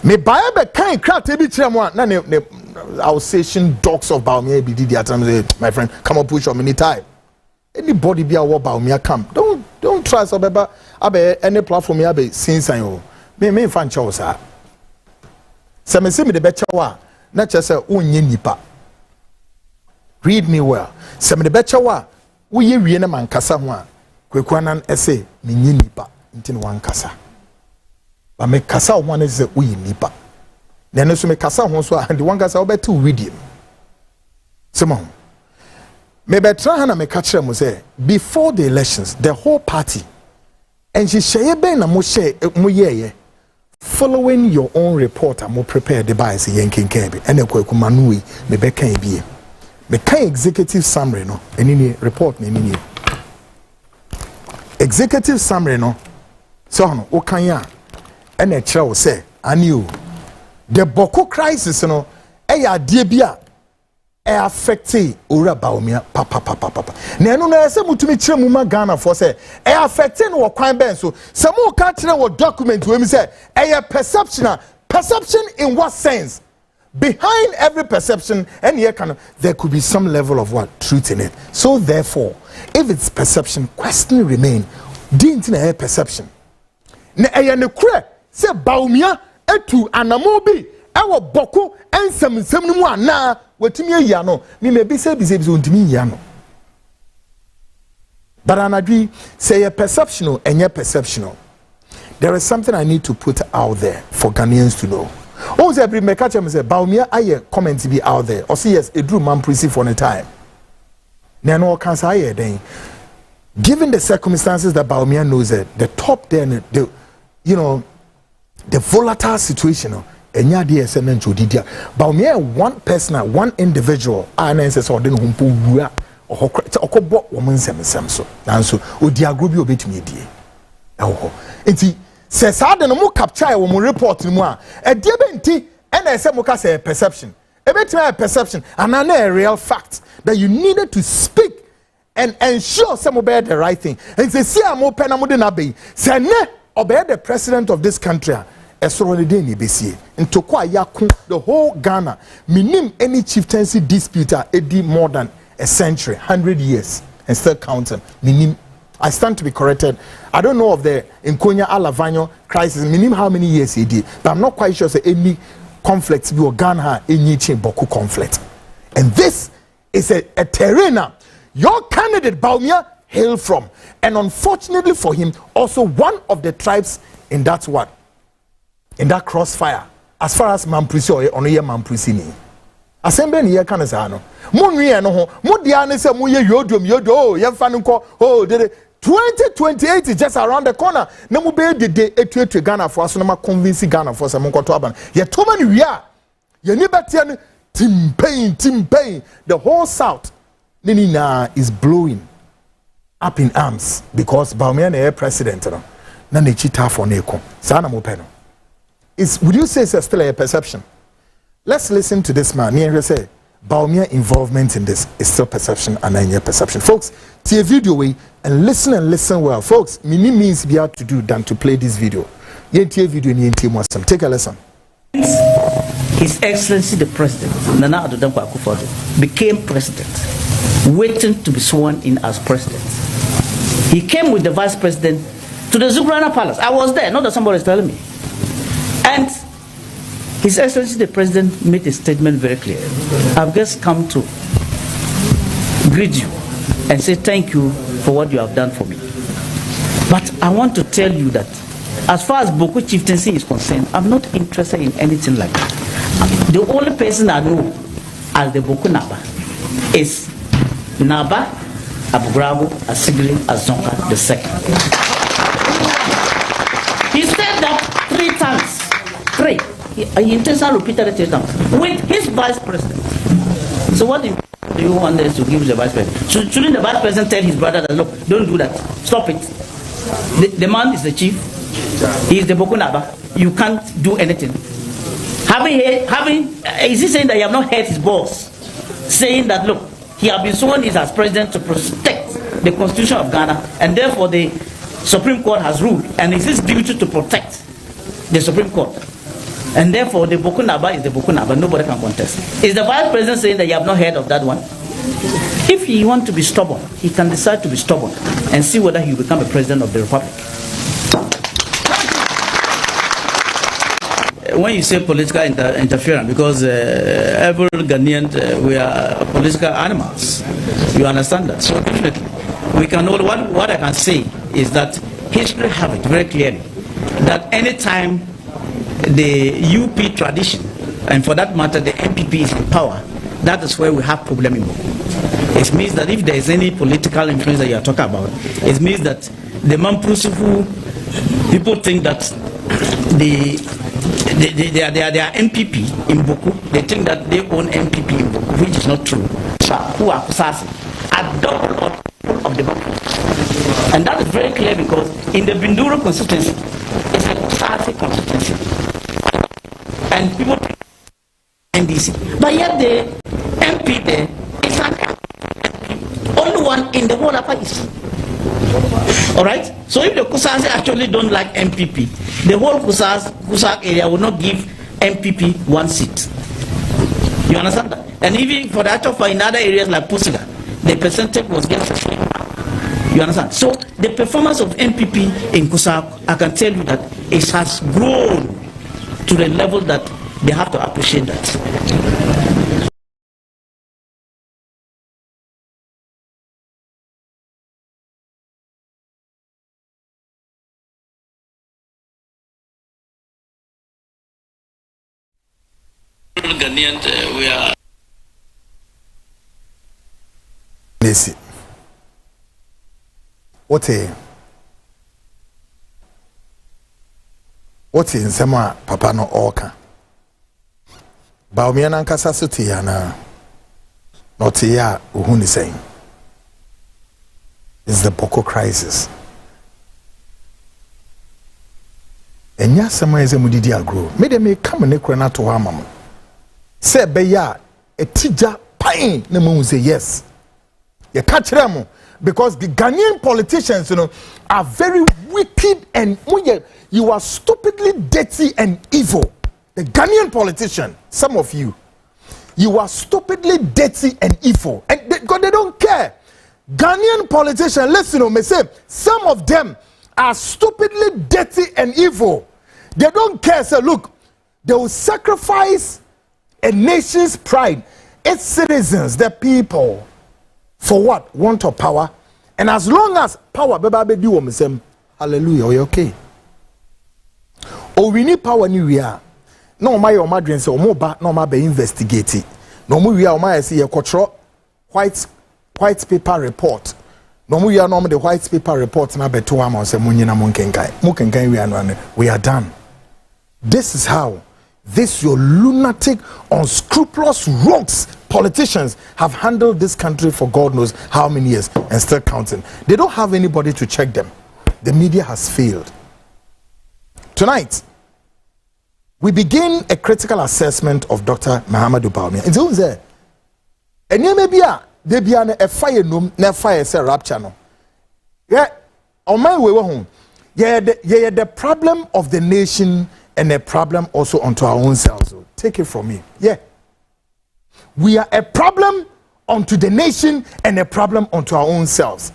S2: me buy be kan krat e bi kire mo na ne Alsatian dogs of Bawumia be did at my friend, come up push your mini time. Anybody be a war Bawumia come. Don't try so beba abe any platform ya be since I me fan chow sa. Se me the becha wa na che se unye nipa. Read me well. Se me the becha wa wo ye wie na man kasa ho a kwekwanan ese me nye nipa ntin wan kasa. Ba me kasa ho na se wo ye nipa. Na no so me kasa ho so a the wan kasa wo betu reading. Simon me betra na me catch them say before the elections the whole party and she share ben na mo share mo ye following your own report and mo prepare the buy say yankin kebi and ekwaku manui me be kan bi me kan executive summary no any report na any executive summary no so no o kan ya and e kire wo say aniu the Boko crisis no e ya de bia affected Ura Bawumia papa. Nenu na ese mutumi chire mu ma Ghana for say affected no kwan ben so some mo ka chire wo document we mi say perception in what sense? Behind every perception and here there could be some level of what truth in it. So therefore, if it's perception, question remain. Didn't na perception. Ne ne kure say Bawumia etu anamobi ewo boko ensem no mu ana watimi ya no me be say ontimi ya no. But anadwi say a perceptional and your perceptional. There is something I need to put out there for Ghanaians to know. Always every mekacha say Bawumia aye comment to be out there. Or see yes, it drew man prisi for a time. Nano can say then. Given the circumstances that Bawumia knows that the top there, the volatile situation, and ya dear semen Jodidia. Bawumia one person, one individual, and then says or then humpu or kobo woman so. And so Odiagrubi obey to me dear. Oh, says I don't know capture when we report to moi. A diabenti and I said Moka say perception. A bit a perception and a real fact that you needed to speak and ensure some obey the right thing. And say, see, I'm open, I'm be. Say, ne, obey the president of this country. As already done, and to the whole Ghana, minim any chieftaincy disputer, edi more than a century, 100 years, and still counting. Minim, I stand to be corrected. I don't know of the Nkonya Alavanyo crisis, minim how many years he did, but I'm not quite sure say any conflict be Ghana, any Boku conflict. And this is a terrain your candidate Bawumia hail from, and unfortunately for him, also one of the tribes in that what, in that crossfire, as far as Mamprisi or Onoye Mamprisi ni. Asembe ni ye kana sa no. Mo nwe no ho, mo dia ne se mo ye yodo ye fa no ko, oh dede 2028 is just around the corner. Na mo be dede etu Ghana for so na ma convince Ghana for se mo nkoto aban. Ye to ma ni wi a, ye ni betia ni timpain. The whole south Nina is blowing up in arms because Bawumia na president no. Na ne chita for neko. Sa na mo pe no. Would you say it's still a perception? Let's listen to this man. Near say Bawumia involvement in this is still perception and then your perception. Folks, see a video way and listen well. Folks, mini means be able to do than to play this video. Take a lesson.
S3: His Excellency the President, Nana Addo Dankwa Akufo-Addo, became president, waiting to be sworn in as president. He came with the vice president to the Zugrana Palace. I was there, not that somebody is telling me. And His Excellency the President made a statement very clear. I've just come to greet you and say thank you for what you have done for me. But I want to tell you that as far as Boko chieftaincy is concerned, I'm not interested in anything like that. The only person I know as the Boko Naba is Naba Abugrago Asigri Azonka II. He said that 3 times. 3. He intentionally repeated it 3 times with his vice president. So what do you want us to give the vice president? Shouldn't the vice president tell his brother that look, don't do that, stop it? The man is the chief. He is the Boko Naba. You can't do anything. Is he saying that you have not heard his boss saying that look, he has been sworn in as president to protect the constitution of Ghana, and therefore the Supreme Court has ruled, and it's his duty to protect the Supreme Court, and therefore the Boko Naba is the Boko Naba. Nobody can contest. Is the vice president saying that you have not heard of that one? If he wants to be stubborn, he can decide to be stubborn and see whether he will become a president of the republic. When you say political interference, because every Ghanaian, we are political animals, you understand that. So definitely, we can know what I can say is that history have it very clearly that anytime the UP tradition, and for that matter the MPP is in power, that is where we have problem in Boko. It means that if there is any political influence that you are talking about, it means that the Mamprisifu people think that they are MPP in Boko. They think that they own MPP in Boko, which is not true. Who are Kusasi are double of the Boko. And that is very clear because in the Binduro constituency, it's a Kusasi constituency. And people NDC. But yet the MPP there is only one in the whole Upper East. All right. So if the Kusas actually don't like MPP, the whole Kusak area will not give MPP one seat. You understand that? And even for that for in other areas like Pusiga, the percentage was getting. You understand? So the performance of MPP in Kusak, I can tell you that it has grown to the level that they have to appreciate that. Ghanaians, we are.
S2: Nesi. What in Sama Papa no Oka? Bawumia nankasa sote ya na not ya uhuni saying. It's the Boko crisis. Enya sama eze mudidi agro. Me de me come ne kura na to ha mama. Say be ya etija pain na mu say yes. You catch them because the Ghanaian politicians, are very wicked and you are stupidly dirty and evil. The Ghanaian politician, some of you are stupidly dirty and evil, and because they don't care. Ghanaian politicians, listen, me say some of them are stupidly dirty and evil. They don't care. So look, they will sacrifice a nation's pride, its citizens, the people. For what? Want of power. And as long as power be do say hallelujah, are you okay? Oh, we need power new year. No my or madrin say no ma be investigate. No mu we are say you control white paper report. No mu we are the white paper report na be to am say munyina munkenkai. We are done. This is how this your lunatic, unscrupulous rogues politicians have handled this country for God knows how many years and still counting. They don't have anybody to check them. The media has failed. Tonight, we begin a critical assessment of Dr. Mahamudu Bawumia. It's who's there? And you may be a fire room, never fire say rap channel. Yeah, on my way home. Yeah, the problem of the nation and a problem also unto our own selves. Take it from me. Yeah. We are a problem unto the nation and a problem unto our own selves.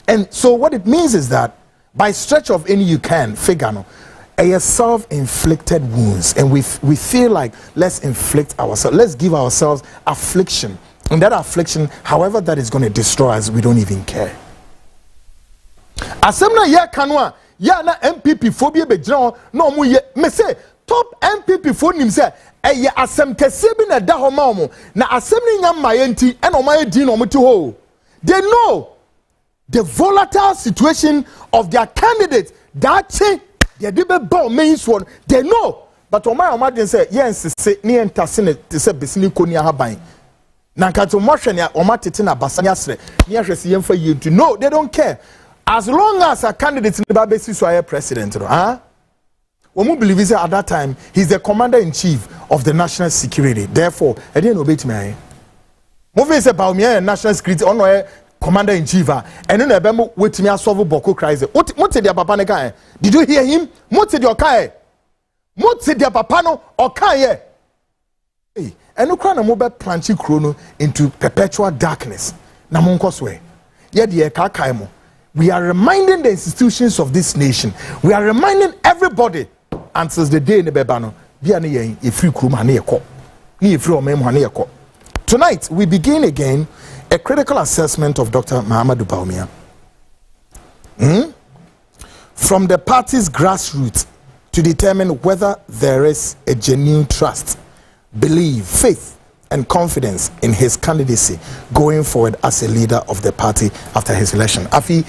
S2: And so what it means is that by stretch of any you can figure a self-inflicted wounds, and we feel like let's inflict ourselves, let's give ourselves affliction, and that affliction, however that is going to destroy us, we don't even care. Asemna ya kanwa ya na MPP phobia be jira no mu ye me say top MPP phone nim say eye asem kese bi na da ho ma mo na asem ni nya ma yenti e no ma yedi no mo ti ho. They know the volatile situation of their candidates. That they did be bomb means one. They know, but o ma den say yes say ni entase ne te say besini ko ni ahaban. Na nkato mo hwe ne o ma tete na basanya sre. Ni ahwese yemfa yintu. No, they don't care. As long as a candidate in the Babesi Swaya president, we believe is at that time he's the commander-in-chief of the national security. Therefore, I didn't obey me. Moving about me national security on commander-in-chief, and then I wait me solve Boko crisis. What did your papa guy? Did you hear him? What did your kai? What did your papa no or kai? Hey, and no crown a mobile planchi chrono into perpetual darkness. Namonkoswe. Yet the kakaimo. We are reminding the institutions of this nation. We are reminding everybody until the day in the bebano. Tonight we begin again a critical assessment of Dr. Mahamudu Bawumia. From the party's grassroots to determine whether there is a genuine trust, belief, faith, and confidence in his candidacy going forward as a leader of the party after his election. Afi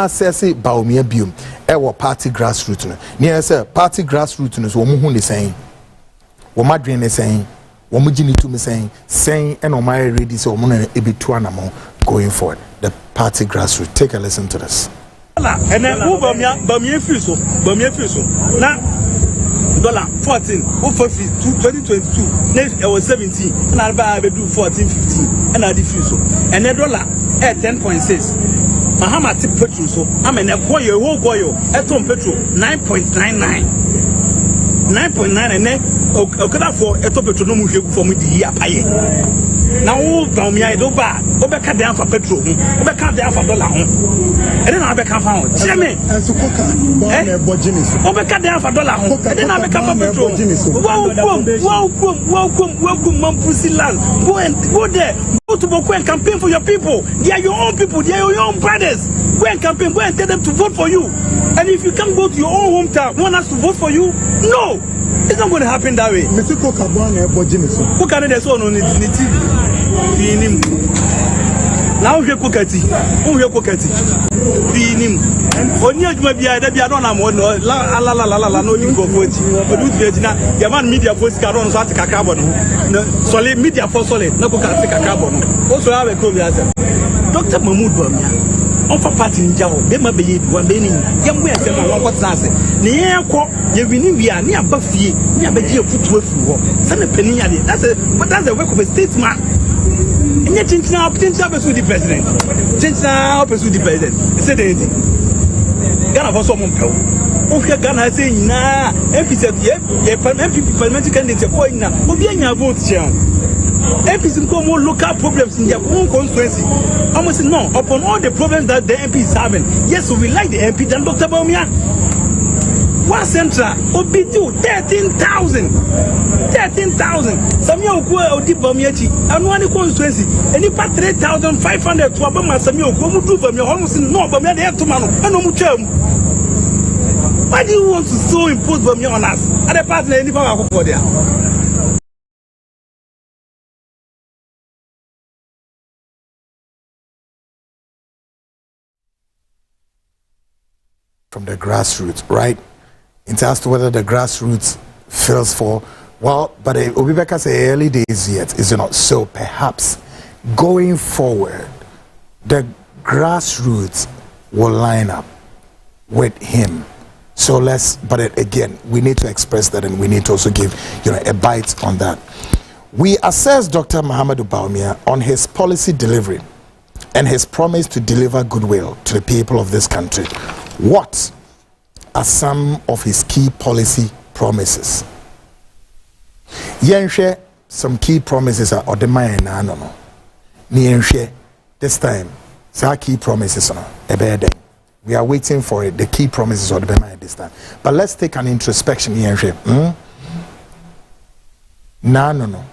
S2: says Bawumia bium ewo party grassroots no. Nia say party grassroots no so wo hu ne saying. Wo madwen ne saying, wo mugini to me saying and o my ready so wo na ebitu anamo going forward. The party grassroots. Take a listen to this.
S4: And then Bawumia fiso. Na $14 over 2022 next was 17 and I do 14.15 and I diffuse so and a dollar at 10.6 Mahamudu petrol so I mean a boyo whole boyo at on petrol 9.99 and then okay for a top petrol no for me the year pay now Bawumia do bad obeka down for petrol obeka down for dollar and then I become found Jimmy and so obeka down for dollar and then I become for petrol welcome Mampusi land go there go to Boko and campaign for your people. They are your own people, they are your own brothers. Go and campaign, go and tell them to vote for you. And if you can't go to your own hometown, want us to vote for you? No! It's not going to happen that way. Who can they say on it? Now we cook at it. Who will cook at it? Only maybe I don't know no you go vote. But do Vietnam, the man media voice carbon so take carbon. No solid media for solid, no go take carbon. Also have a code answer. Dr. Mahamudu Bawumia, on for party in Jawo, they may be one being young way and what's answer. Near quote, you winning we are near Buffy, near Begia footwork. Send a penny at it. That's a work of a statesman. And yet, change now, change up with the president. Change now, with the president. Said anything. Ghana for someone. Okay, Ghana saying, nah, MP said, yeah, MP parliamentary candidate, going now. Will be in your vote, chair. MPs in more local problems in their own constituency. I must say, no, upon all the problems that the MP is having, yes, we like the MP than Dr. Bawumia. One central, OB2, 13,000. 13,000. Some young girl did Bawumia, and one constituency, and you pay 3,500 to Obama. Some young girl do from your homes in North Bawumia, they have to man, and no much. Why do you want to so impose Bawumia on us? At the party, any power for there.
S2: From the grassroots, right? It's as to whether the grassroots feels for, well, but Obibeka say early days yet, is it not? So perhaps going forward, the grassroots will line up with him. So but again, we need to express that and we need to also give, a bite on that. We assess Dr. Mahamudu Bawumia on his policy delivery and his promise to deliver goodwill to the people of this country. What are some of his key policy promises? Yenshare, some key promises are Odemaya na no. Yenshare, this time, some key promises are Ebede. We are waiting for it. The key promises of Odemaya this time. But let's take an introspection, Yenshare. No.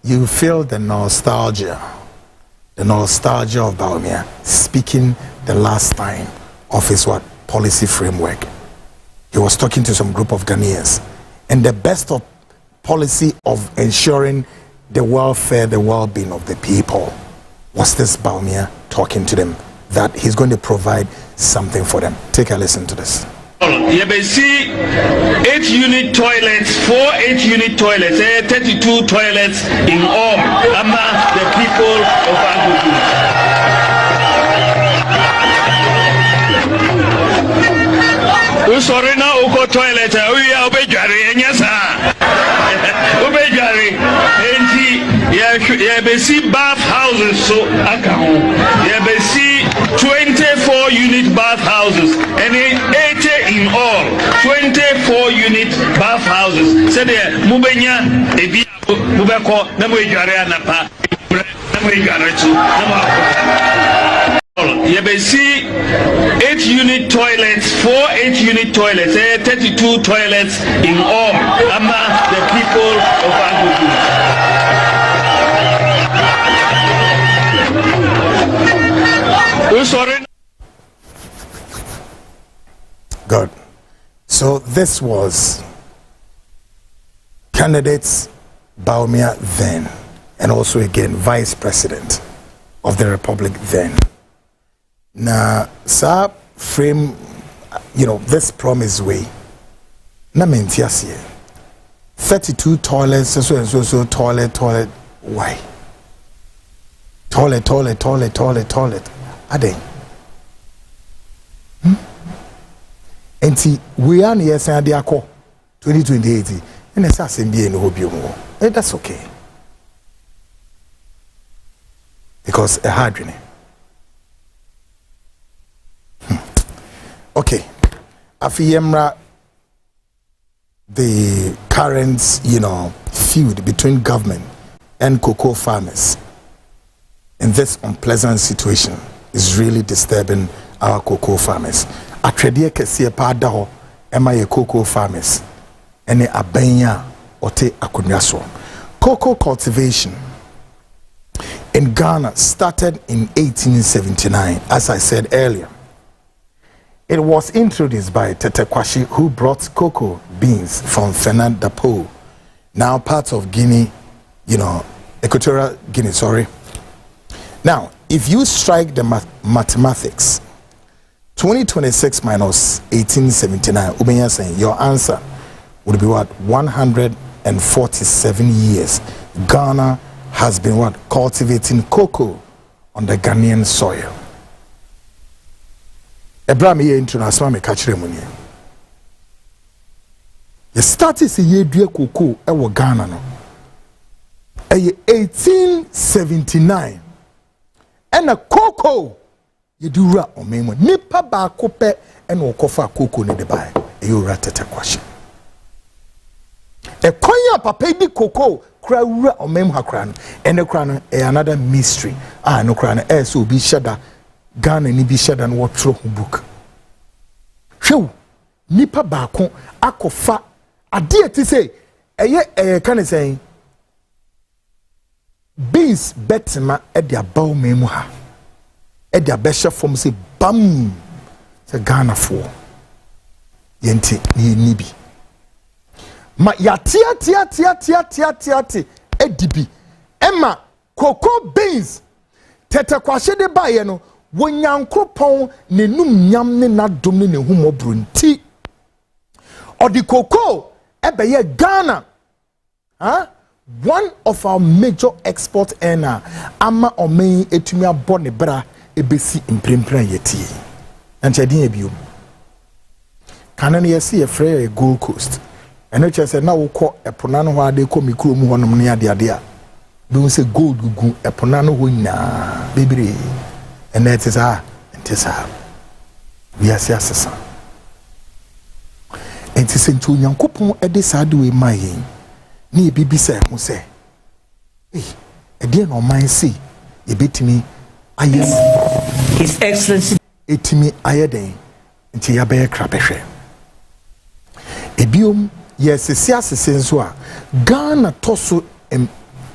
S2: You feel the nostalgia of Bawumia speaking the last time of his policy framework. He was talking to some group of Ghanaians, and the best of policy of ensuring the welfare, the well-being of the people was this Bawumia talking to them that he's going to provide something for them. Take a listen to this.
S5: You may see 8-unit toilets, 4 8-unit toilets, 32 toilets in all among the people of Agyapong. Sorry now, Uko toilet, we are Obejari, and yes, Obejari, and you see bath houses, so Akaho, you see 24-unit bath houses, and 80 in all, 24-unit bath houses. So there, Mubenya, Mubeko, Namujari, Napa, Namujari, you may see 8-unit toilets, 4 8-unit toilets, 32 toilets in all among the people of Agyapong.
S2: Good. So this was candidates Bawumia then, and also again Vice President of the Republic then. Now, sir, frame, this promise way. Na mentiasi. 32 toilets, so toilet. Why? Toilet. Ade. Enti we are near San Diaco. 2028 and it's as MBA no hobby more. That's okay. Because a hard journey. Okay. Afiyemra, the current, feud between government and cocoa farmers in this unpleasant situation is really disturbing our cocoa farmers. Atredie kesiye pa daho ema ye cocoa farmers ene abenya ote akunyaso. Cocoa cultivation in Ghana started in 1879, as I said earlier. It was introduced by Tete Kwashi, who brought cocoa beans from Fernand Po, now part of Guinea, Equatorial Guinea, sorry. Now, if you strike the mathematics, 2026 minus 1879, Ubenya saying your answer would be what? 147 years. Ghana has been what? Cultivating cocoa on the Ghanaian soil. Abraham here international me catch them money. The started a year due cocoa ewo Ghana no. 1879. And a cocoa you do ra o memo. Nipa ba kope and okofa cocoa ne de buy. You ratata question. A konya papa di cocoa kra ura o memo hakran. And the crown another mystery. No crown so be shada. Ghana ni bi shada no wotro book. Show nipa baako akofa ade ti say can say beans betema e dia bawo memu ha e dia besha form say bam say Ghana for yenti ni bi ma ya tia edibi ema cocoa beans tete kwahye de baye no wonyankopon nenum nyam ne nadom ne humobru nti odi cocoa ebeye Ghana one of our major export earner ama omen etumi abo ne bra ebesi imprempren yeti anchadin ebiom kanan yesi efre Gold Coast eno chese na wokọ epona no ho ade kọ mikro mu honom ne ade a be say gold gugu epona no ho nyina bebre. And that is we are siasa. And to send to Yankopon at this side way my ni bibi say mo say eh e dey no man say e betimi aye
S3: His Excellency
S2: etimi aye den nti ya be kra behwe ebiom yes siasa senso a Ghana toso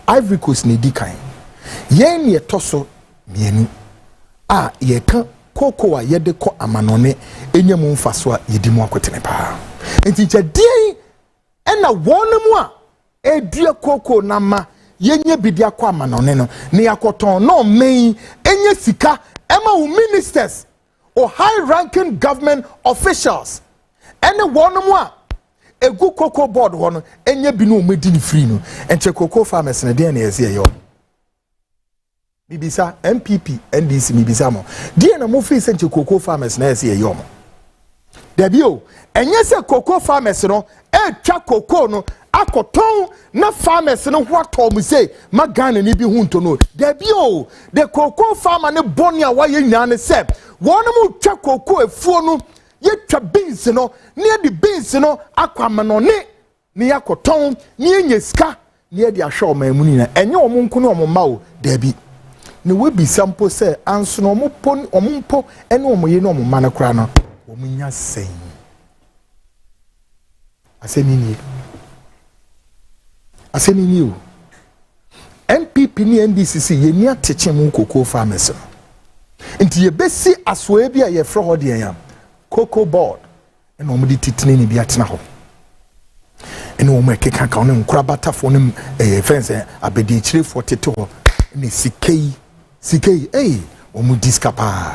S2: Ivory Coast ne dikan yen ye toso mienu yeka cocoa yede ko amanone enyam mfaso a yedi mu akotene pa enti chadien ena wonemu a edua cocoa na ma yenye bidia kwa amanone no ne yakoton no main enye sika ema wo ministers or high ranking government officials ene wonemu a egu cocoa board ho no enye bi no omedi ni free no enche cocoa farmers ne den na yesi yo Bibisa MPP NDC mibisa mo die na mo fi senche cocoa farmers na yesi yom debio enye se cocoa farmers no twa cocoa no akoton na farmers no hwato mu say magana ni bi hunto no debio the cocoa farmer ne boni a waye nyina ne se won mu twa cocoa efuo no ye twa beans no ne di beans no akwamano ne yakoton ne enye sika ne di ahwe o mamu ni na enye o munku ne o mma o debi ne we bi sample say anso no omumpo ene omoye no omma na kra no omunya sen aseni ni o MPP ni NDCC ye ni ateche mu cocoa farmers no nti ye besi asoe bi a ye fro ho de yan cocoa board ene omudi titine ni bi atena ho ene omo ekeka ka ono nkura batafo ne fence abedi chirefo tete ho ne sikei omu diskapa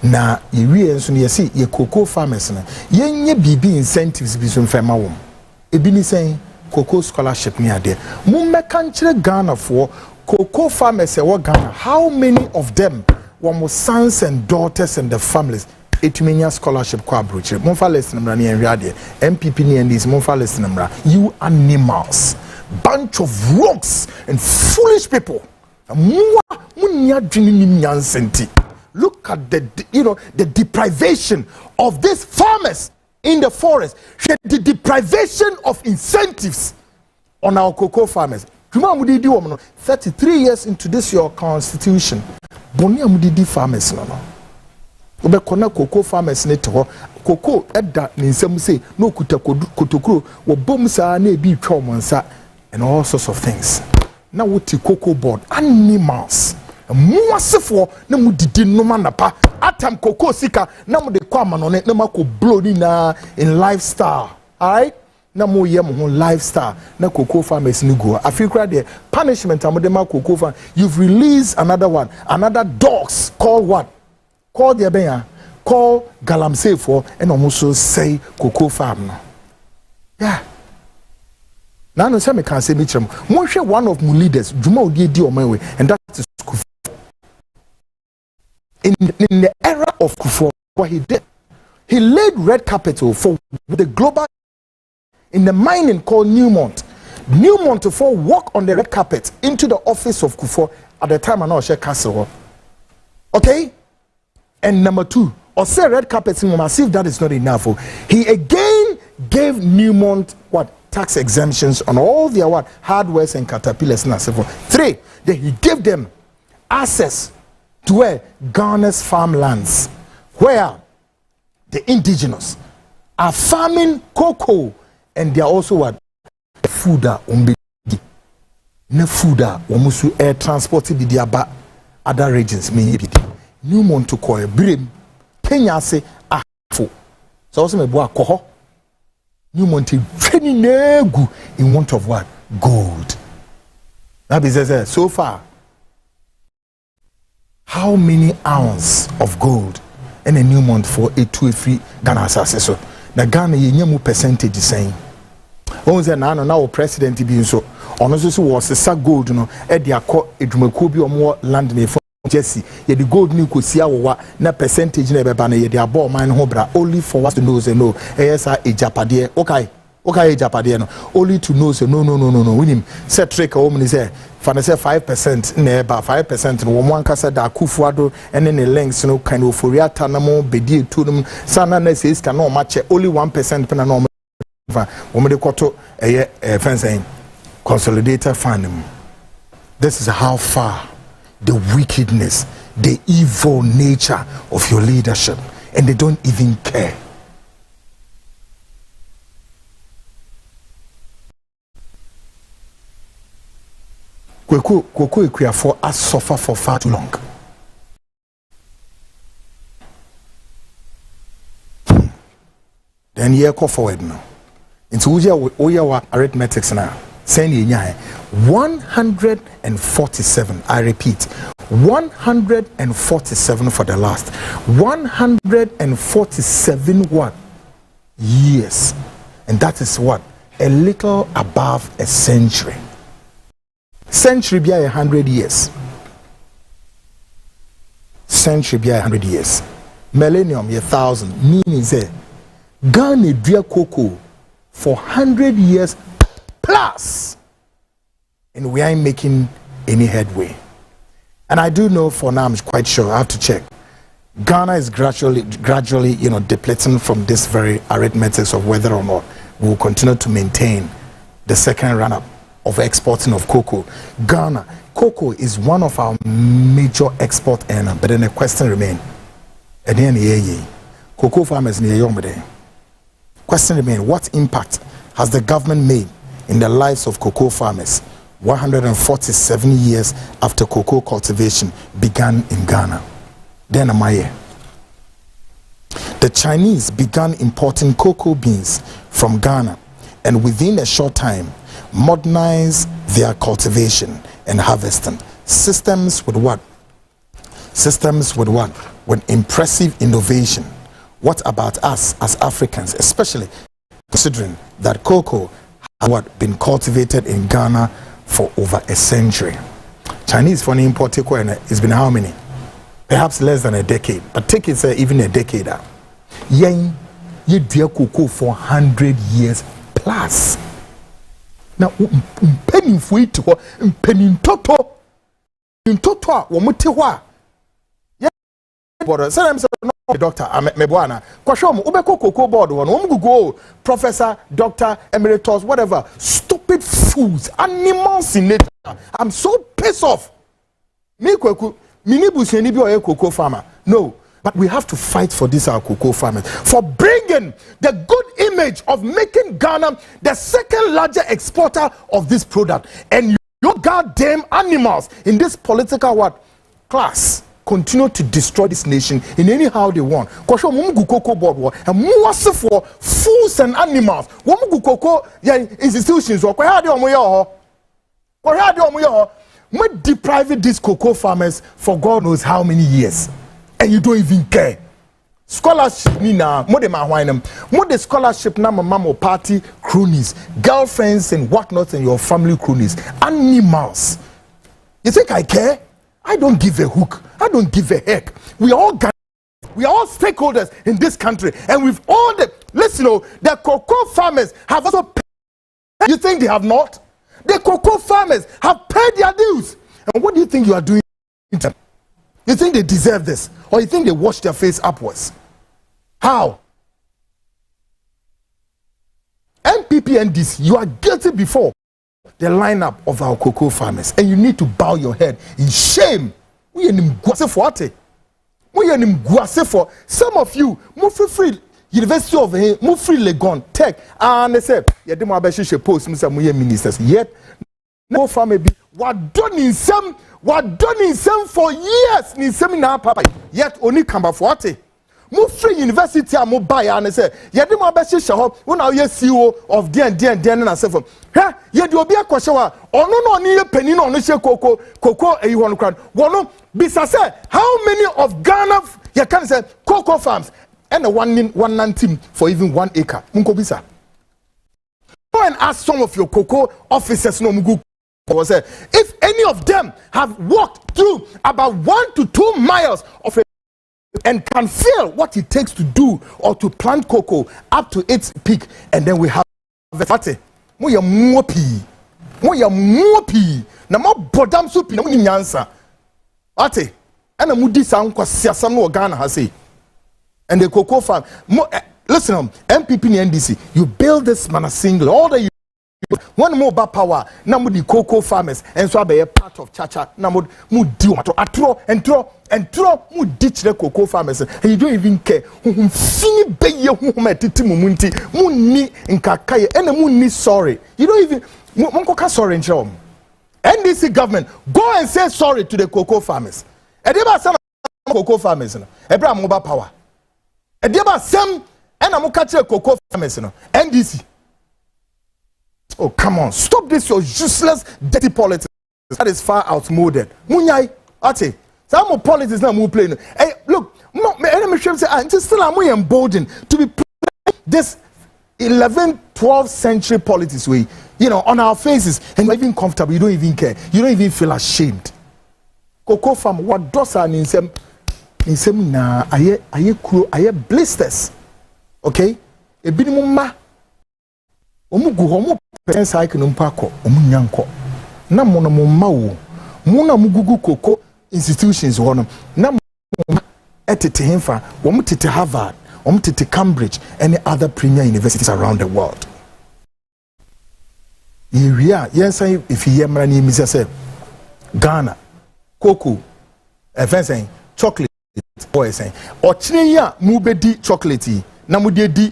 S2: na yewie enso ne yesi ye cocoa farmers na yenye bibi incentives bi so mfema wom ebi ni sen cocoa scholarship ni ade mu meka nkyere Ghana for cocoa farmers e wo Ghana how many of them were sons and daughters and the families etumenya scholarship kwa abrochire monfa list number na enwade MPP ni ndis monfa list number you animals bunch of rocks and foolish people munya dwini nyansenti. Look at the deprivation of these farmers in the forest, the deprivation of incentives on our cocoa farmers. 33 years into this your constitution, Bonia Mudidi farmers no. Obekona cocoa farmers ne to cocoa edda ni nsem say no kuta kotokuro wo bom sa na ebi twa and all sorts of things. Now what the cocoa board animals muasefo na mudidi no manapa atam cocoa sika na mu de kwama no na mako blow ni na in lifestyle. All right? Na mo ye mo lifestyle na cocoa farmers ni go afikra de punishment amode ma cocoa farm. You've released another one, another dogs called what? Called the benya, called galamsey for and almost say cocoa farm no. Yeah. Now no say me can say me chem. Mo hwe one of my leaders Juma Odi on my way, and that is Kufuor. In the era of Kufuor, what he did, he laid red carpet for the global in the mining called Newmont. Newmont for walk on the red carpet into the office of Kufuor at the time I know share castle. Okay? And number two, or say red carpet in massive that is not enough. He again gave Newmont what? Tax exemptions on all their what? Hardwares and caterpillars and so forth. 3, then he gave them access to where? Ghana's farmlands, where the indigenous are farming cocoa. And they are also what? Food ne food omusu air transport bi dia ba other regions me bi Newmont to call brim Kenya say afo so also me bo akoho Newmont training negu in want of what? Gold. That be say so far how many ounce of gold in a Newmont for a 2-3 Ghana assess so na Ghana yenyamu percentage saying on say now president bi so ono so was sa gold no e de akọ edwumakuo bi omo land na Jesse ye the gold ni kosi awowa na percentage na beba na ye de abo man ho bra only for us to know say no yes Agyapade okay Agyapade no only to know say no winim set trick o mni say for say 5% na eba 5% no wo ankasa da Akufuado ene ne links no kind of foriata na mo bedi etunum sana na say iska na o ma che only 1% pena na de koto fencing consolidated fund. This is how far the wickedness, the evil nature of your leadership, and they don't even care. Kweku Ekuafo has suffered for far too long. Then you go forward now. Into Oya arithmetics now. Send 147. I repeat, 147 for the last 147 what? Years. And that is what? A little above a century. Century be 100 years. Century be 100 years. Millennium 1,000. Meaning say Ghana dria cocoa for 100 years plus, and we ain't making any headway. And I do know for now, I'm quite sure, I have to check, Ghana is gradually depleting from this very arithmetics of whether or not we will continue to maintain the second run-up of exporting of cocoa. Ghana, cocoa is one of our major export earners, but then the question remains, and then cocoa farmers near Yomade. Question remains, what impact has the government made in the lives of cocoa farmers 147 years after cocoa cultivation began in Ghana? Then Amaye. The Chinese began importing cocoa beans from Ghana and within a short time modernized their cultivation and harvesting systems with what? With impressive innovation. What about us as Africans, especially considering that cocoa has been cultivated in Ghana for over a century? Chinese for an import cocoa, it's been how many? Perhaps less than a decade, but take it even a decade. yen ye dua cocoa for 100 years plus. Now penny for it penny in toto wo muti hwa ye board say no doctor mebwana kwahwe mo ubeko cocoa board wo no go professor doctor emeritus whatever stupid fools animals in nature. I'm so pissed off. Me kweku mini busuani bi oye cocoa farmer no. But we have to fight for this our cocoa farmers, for bringing the good image of making Ghana the second largest exporter of this product. And your goddamn animals in this political class continue to destroy this nation in any how they want. Because cocoa board and more for fools and animals. Cocoa institutions or we depriving these cocoa farmers for God knows how many years. And you don't even care. Scholarship ni na mo de ma hwan nam mo de scholarship na mama party cronies, girlfriends and whatnot, and your family cronies, animals. You think I care? I don't give a hook. I don't give a heck. We are all stakeholders in this country, and we've all the the cocoa farmers have also paid. You think they have not? The cocoa farmers have paid their dues. And what do you think you are doing? You think they deserve this? Or you think they wash their face upwards? How? MPP and this, you are guilty before the lineup of our cocoa farmers. And you need to bow your head in shame. We are for some of you, move free. University of move free Legon, Tech, and they say, yeah, the Mabeshe post ministers. Yet, no farmer be what done in some for years in seminar papa. Yet only come back for what? Move free university and move buy and they say, yeah, the Mabeshe shop, when I hear CEO of DN and so forth. Huh? Yet you be a question or no near penny on the cocoa a you want to cry. One say how many of Ghana you can say cocoa farms? And a one team for even 1 acre. Munkobisa. Go and ask some of your cocoa officers no mugu. If any of them have walked through about 1 to 2 miles of a and can feel what it takes to do or to plant cocoa up to its peak, and then we have the party. Moya mopi. Na mo bodam supi na mo nyansa. Ate. Ana mudi sa nkwa siasam no Ghana ha say. And the cocoa farm, listen, MPP and NDC, you build this man a single, all the one more power, now the cocoa farmers, and so be a part of Chacha, now mu do atro and throw mu ditch the cocoa farmers, and you don't even care. Fini be ye who met Timunti, Muni in Kakaya, and the moon is sorry. You don't even Monkoka sorry in Chom. NDC government, go and say sorry to the cocoa farmers. And they are some cocoa farmers, Abraham mobile power. And there are some and I'm catching a cocoa farmers, NDC. Oh, come on, stop this, your useless, dirty politics. That is far outmoded. Munyai, ate. Some politics now move playing. Hey, look, enemy say, I'm still emboldened to be playing this 11th, 12th century politics way, on our faces, and you're even comfortable. You don't even care. You don't even feel ashamed. Cocoa farm, what does an insem? In seminar, aye blisters. Okay? A binimuma. Omugu homo pensa ikinumpa omunyanko. Na mono mumma muna mugugu koko institutions wono. Na etete hemfa, womutete Harvard, womutete Cambridge, and other premier universities around the world. Yes, if you hear me say Ghana, cocoa, saying chocolate. Boy saying ochiniya mubedi chocolate na mudedi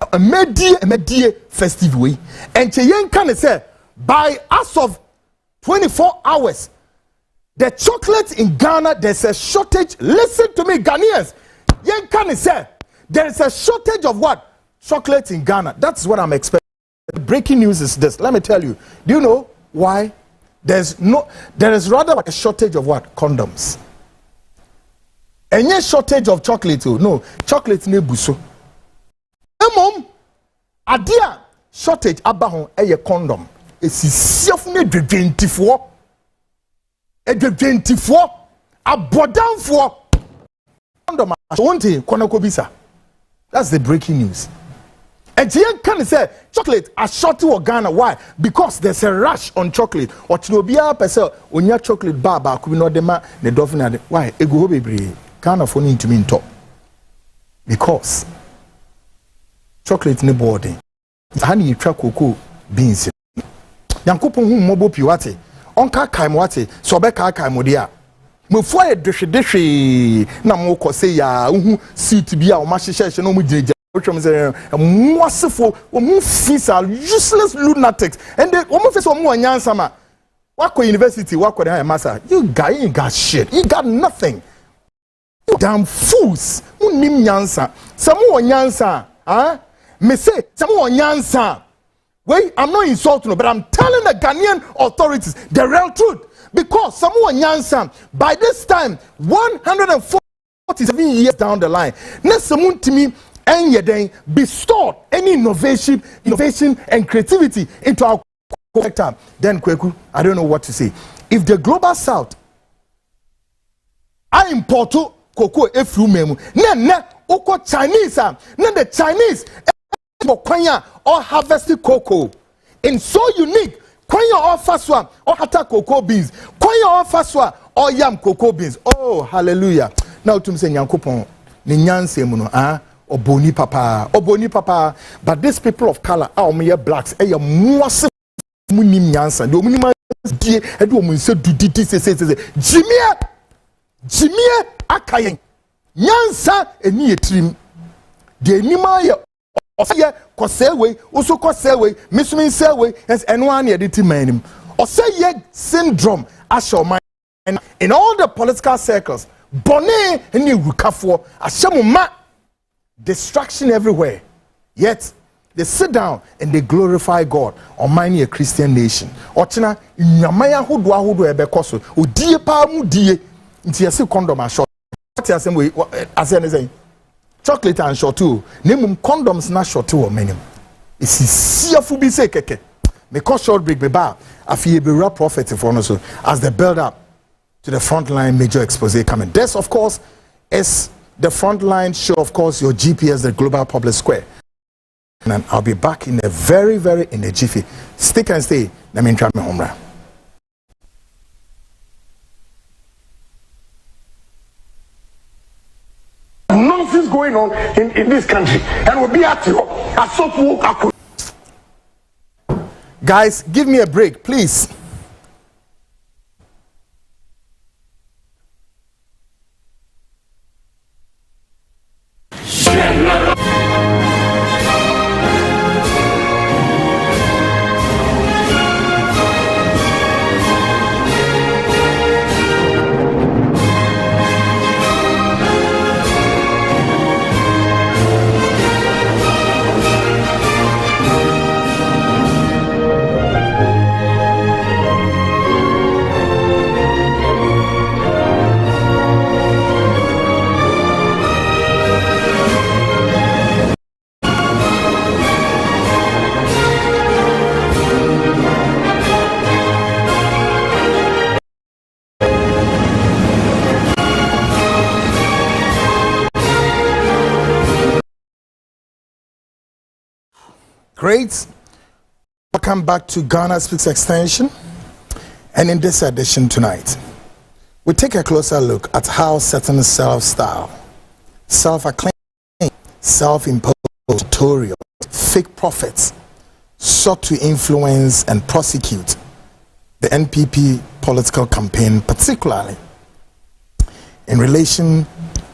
S2: a medie festive way and yen can say by as of 24 hours the chocolate in Ghana there's a shortage. Listen to me, Ghanaians. Yen can say there's a shortage of what? Chocolate in Ghana. That's what I'm expecting. Breaking news is this. Let me tell you. Do you know why? There is rather a shortage of what? Condoms. Any shortage of chocolate, no, chocolate ne buso. Mom, adia shortage abahon a condom. It's siofne de 24. A de 24. A bodam for condom. Won't he? Konakobisa. That's the breaking news. And you can say chocolate are short to Ghana. Why? Because there's a rush on chocolate. Or to be a person when your chocolate bar could not demand the dolphin. Why? A go baby Ghana phone into me top. Because chocolate ne boarding. Honey you track cocoa beans. Yankupon whom mobile piwate. Onka kaimwate, sobeka kaimodia. Mufwa deshi na moko say ya suit be our mashisha no mujija. Merciful, useless lunatics, and then almost more nyansama. Wako University, wako the master. You guy ain't got shit. You got nothing. You damn fools. Unim nyansa. Samu nyansa. Huh? Me say samu nyansa. Wait, I'm not insulting, but I'm telling the Ghanaian authorities the real truth. Because someone nyansa, by this time, 147 years down the line, next someone to me and yet bestowed any innovation and creativity into our sector. Then Kweku, I don't know what to say. If the global south I import cocoa efru memu, na oko Chinese, na the Chinese or harvested cocoa in so unique. Kwanya or faswa or hata cocoa beans. Kwanya or faswa or yam cocoa beans. Oh, hallelujah. Now to me say Yankupon, ni nyanse muno oboni papa. But these people of color are mere blacks. Eya mwase munim nyansa. Do munima die edu munse duditi se. Jimie akayen. Nyansa eni etrim. De nima ye Osaye kosewe, uso kosewe, misumi sewe, as anyone editing manim. Osaye syndrome, asho mind in all the political circles. Bonne any rukafo, ashamuma, distraction everywhere. Yet they sit down and they glorify God on many a Christian nation. Ochina nyamaya hudu ebekoso, udie pa mu die, nti yesi condom asho. What you say we as chocolate and short too. Name condoms na short too or many. It's fearful be say keke. Because short break be bar. I feel be rap prophetic for us as they build up to the Frontline major expose coming. This of course is the Frontline show, of course, your GPS, the Global Public Square. And I'll be back in a very in a jiffy. Stick and stay. Let me try my home run.
S6: Nonsense going on in this country, and we'll be at you.
S2: Guys, give me a break, please. Great. Welcome back to Ghana Speaks Extension. And in this edition tonight, we take a closer look at how certain self-style, self-acclaimed, self-imposed tutorial, fake prophets sought to influence and prosecute the NPP political campaign, particularly in relation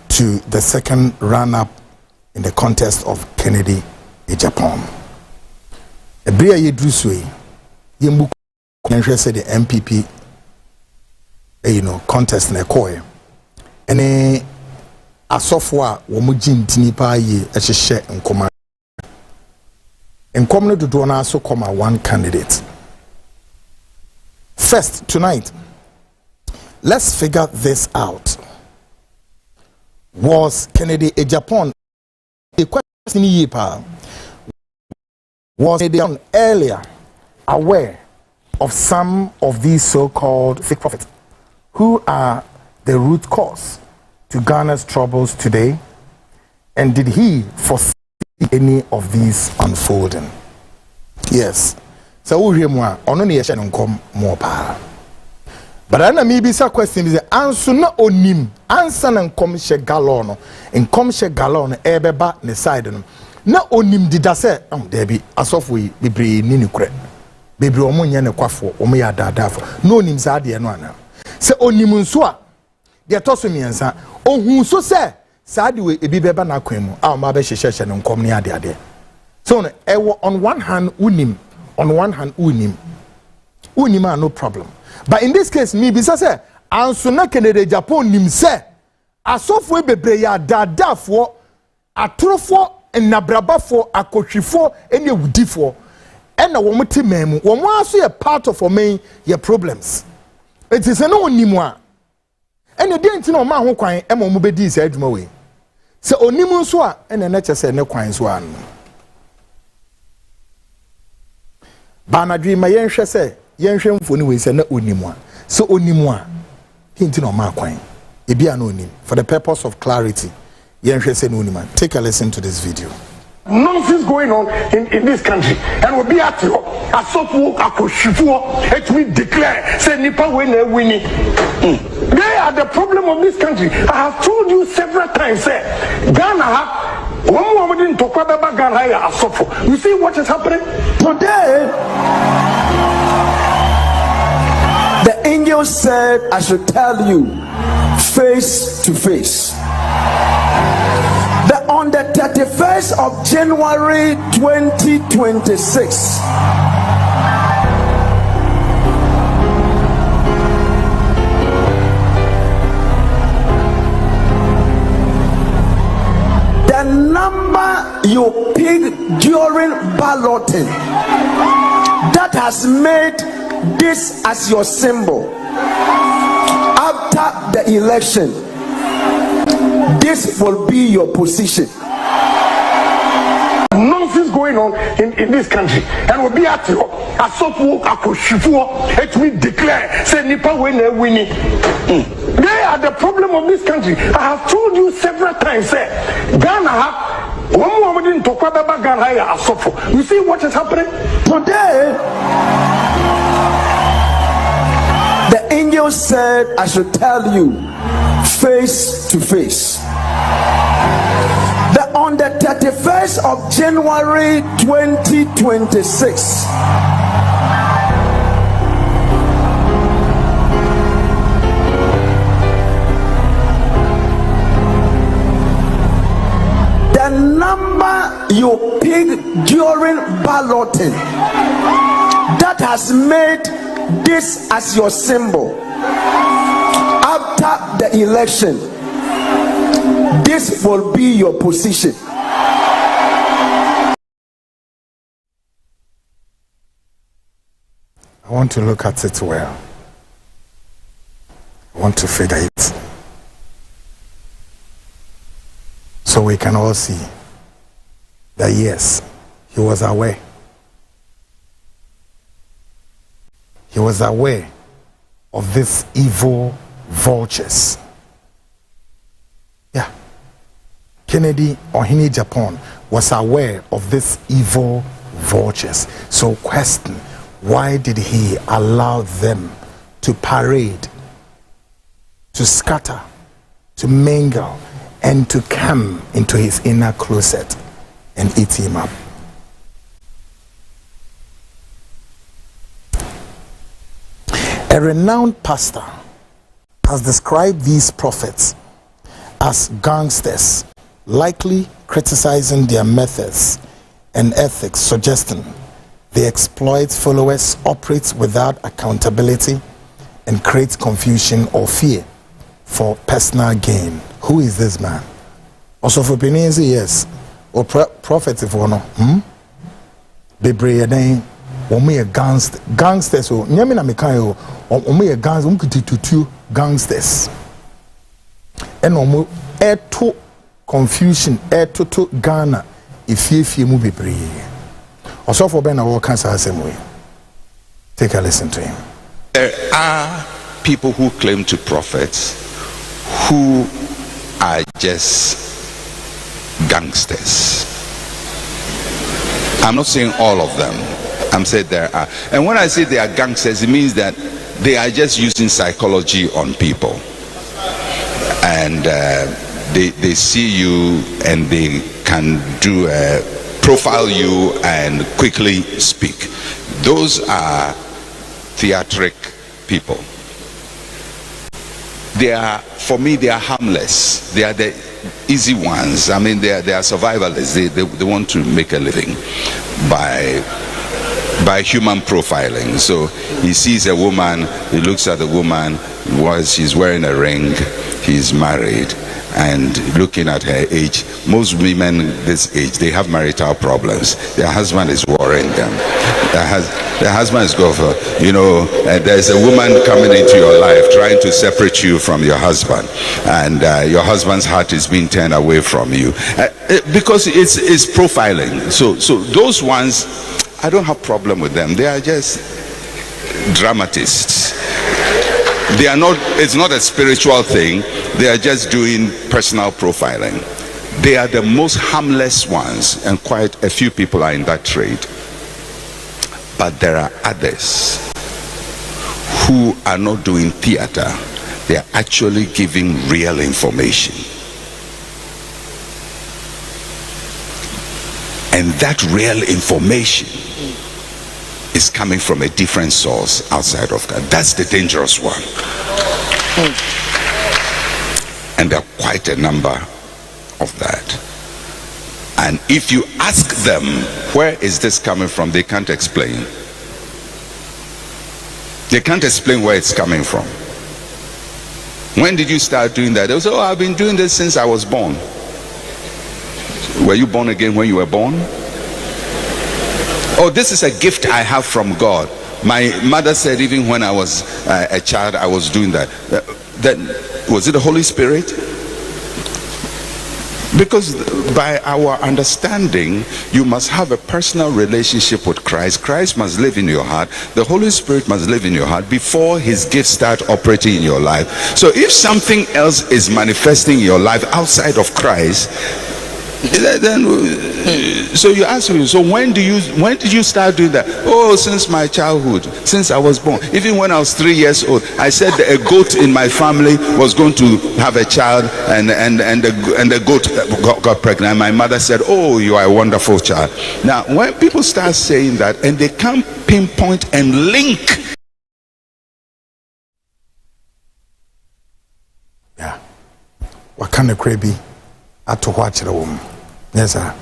S2: to the second run-up in the contest of Kennedy Agyapong. Ebria Yedruswe, Yembu said the MPP, contest in a coy. And a software womujin tinipa ye as a share in command. And common to do also come one candidate. First, tonight, let's figure this out. Was Kennedy Agyapong a question ye pa? Was they earlier aware of some of these so-called fake prophets who are the root cause to Ghana's troubles today? And did he foresee any of these unfolding? Yes. So we hear more. Only yeshan come more power. But I maybe some question is answer na onim answer na come she galono and come she galono ebeba ne side no na onim dida say there be asof we bebre ni nukre bebre omo nya ne kwafo omo ya dadafo na onim sa de no ana se onim nso a de toso miensa ohun so se sa de we ebi beba na kwan mu a ma be hyehyehye ne nkom ne ade so no on one hand unim on one hand unim no problem. But in this case, me bisa say anso na Canada Agyapong nim say asofo bebre ya dadafo atrofo enabrabafo akotwifo ene wudifo ena wo mte memu wo mo aso ye part of me your problems. It is no onim a ene de nti na o ma ho kwan e mo bedi say adwuma we se onim nso a ene na chese ne kwan so an ba na dwi ma yenhwe say yenhwe mfoni we say na onimwa so onimwa hinti no ma kwan ebi an onim for the purpose of clarity yenhwe say na onimwa. Take a listen to this video.
S6: Nonsense going on in this country, and we'll be at you. Let me declare, say Nipa winning. They are the problem of this country. I have told you several times, say Ghana. One woman didn't talk about Ghana. You see what is happening today?
S7: The angel said, I should tell you face to face that on the 31st of January 2026, the number you pick during balloting that has made this as your symbol after the election, this will be your position.
S6: Nonsense going on in this country, and we'll be at you. Let me declare, say Nipa winning. They are the problem of this country. I have told you several times, say Ghana. One woman didn't talk about Ghana. You see what is happening today?
S7: The angel said, I should tell you face to face that on the 31st of January 2026, the number you pick during balloting that has made this as your symbol after the election, this will be your position.
S2: I want to look at it well. I want to figure it so we can all see that yes, he was aware. He was aware of these evil vultures. Yeah. Kennedy or Agyapong was aware of these evil vultures. So question, why did he allow them to parade, to scatter, to mingle, and to come into his inner closet and eat him up? A renowned pastor has described these prophets as gangsters, likely criticizing their methods and ethics, suggesting they exploit followers, operate without accountability, and create confusion or fear for personal gain. Who is this man? Also for opinions, yes. Or prophet if one, Bebre Omo gangsters o nyame na mekan o omo ye gangsters umkututu gangsters and omo to confusion to Ghana if mu bebre also for ben na wo kan sa same way. Take a listen to him.
S8: There are people who claim to prophets who are just gangsters. I'm not saying all of them. I'm saying there are. And when I say they are gangsters, it means that they are just using psychology on people. And they see you and they can do profile you and quickly speak. Those are theatric people. They are, for me, they are harmless. They are the easy ones. I mean, they are survivalists. They want to make a living by human profiling. So he sees a woman, he looks at the woman, she's wearing a ring, he's married, and looking at her age, most women this age, they have marital problems. Their husband is worrying them. Their husband is going for, there's a woman coming into your life trying to separate you from your husband, and your husband's heart is being turned away from you because it's profiling. So those ones, I don't have problem with them. They are just dramatists. They are not, it's not a spiritual thing. They are just doing personal profiling. They are the most harmless ones, and quite a few people are in that trade. But there are others who are not doing theater. They are actually giving real information. And that real information is coming from a different source outside of God. That's the dangerous one. And there are quite a number of that. And if you ask them, where is this coming from? They can't explain. They can't explain where it's coming from. When did you start doing that? They'll say, oh, I've been doing this since I was born. Were you born again when you were born? Oh, this is a gift I have from God. My mother said even when I was a child, I was doing that. Then, was it the Holy Spirit? Because by our understanding, you must have a personal relationship with Christ. Christ must live in your heart. The Holy Spirit must live in your heart before his gifts start operating in your life. So if something else is manifesting in your life outside of Christ, then so you ask me, so when did you start doing that? Oh, since my childhood, since I was born. Even when I was 3 years old, I said that a goat in my family was going to have a child, and the goat got pregnant, and my mother said, oh, you are a wonderful child. Now when people start saying that and they can't pinpoint and link,
S2: yeah, what kind of crazy to watch the woman? Yes, sir.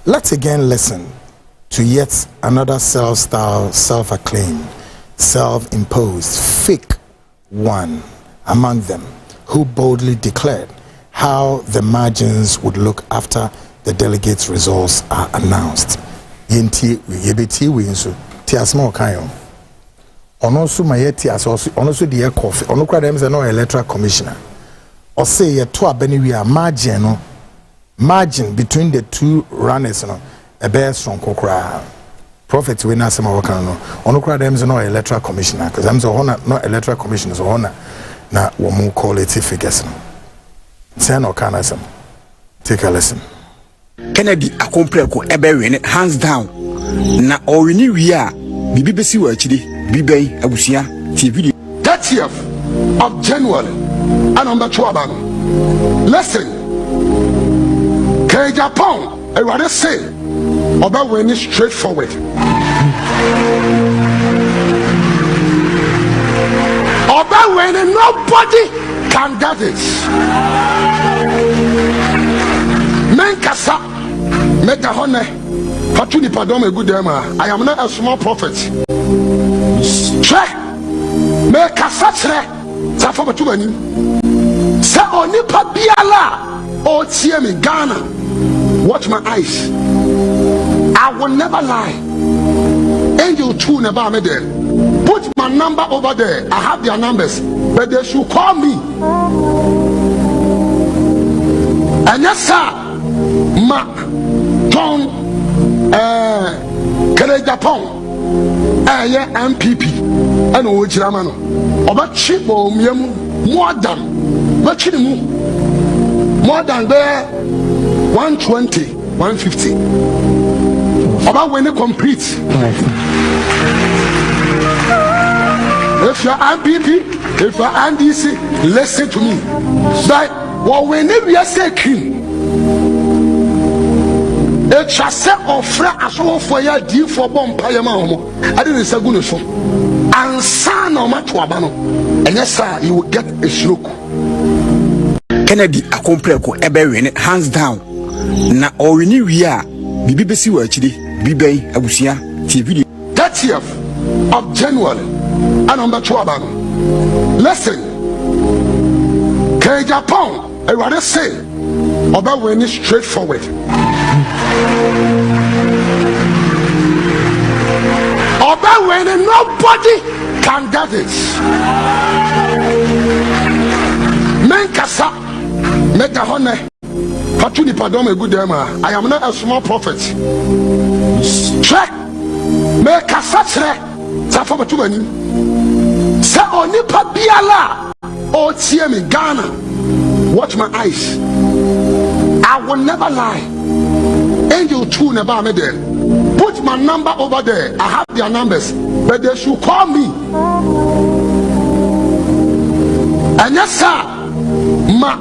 S2: Let's again listen to yet another self-styled, self-acclaimed, self-imposed fake one among them, who boldly declared how the margins would look after the delegates' results are announced. Yenti yebeti winso tiasma okayo. Ono so mayeti aso ono so de coffee. Ono kwa dem say no electoral commissioner. Or say ye to abeni we are margin between the two runners no a bear strong kokra. Prophet we na sama waka no ono kra dem say no electoral commissioner, because I'm so honor no electoral commissioner so honor na wo mo call it figures no. Say no kana some. Take a listen.
S9: Kennedy akompreko ebe win hands down na owini wi a bibi besi wa akiri bibai abusua TV
S6: 30th of January and number 12. Listen, Agyapong, I rather say about when it's straightforward. About when nobody can get it. Men kasa, make a honor. Fatuni pardon a good dema. I am not a small prophet. Check, make kasa tre. Safa batubani. Sa onipa biala o tie me Ghana. Watch my eyes. I will never lie. Angel 2 never me there. Put my number over there. I have their numbers, but they should call me. And yes, sir, ma John Agyapong MPP and Ojramano. Oba chipo miemu more than but more than there 120, 150. About when they complete. If you're MPP, if you're NDC, listen to me. But when we are saying, it shall say offer as well for your deal for bomb payama. I didn't say good so. And son no matter abano. And yes, sir, you will get a stroke.
S9: Kennedy akompreko ebe hands down. Na owini wi a bibi besi wa chide biben abusia TV
S6: 30th of January and number 2 abano. Listen. Agyapong, I rather say about when it's straightforward. About when nobody can get it. Men kasa make a honor. Patuni pardon me good ema. I am not a small prophet. Check. Make kasa check. Safa batu bani. Sa oni pabiala. Oh, see me Ghana. Watch my eyes. I will never lie. Angel 2 never made there. Put my number over there. I have their numbers, but they should call me. And yes, sir, Ma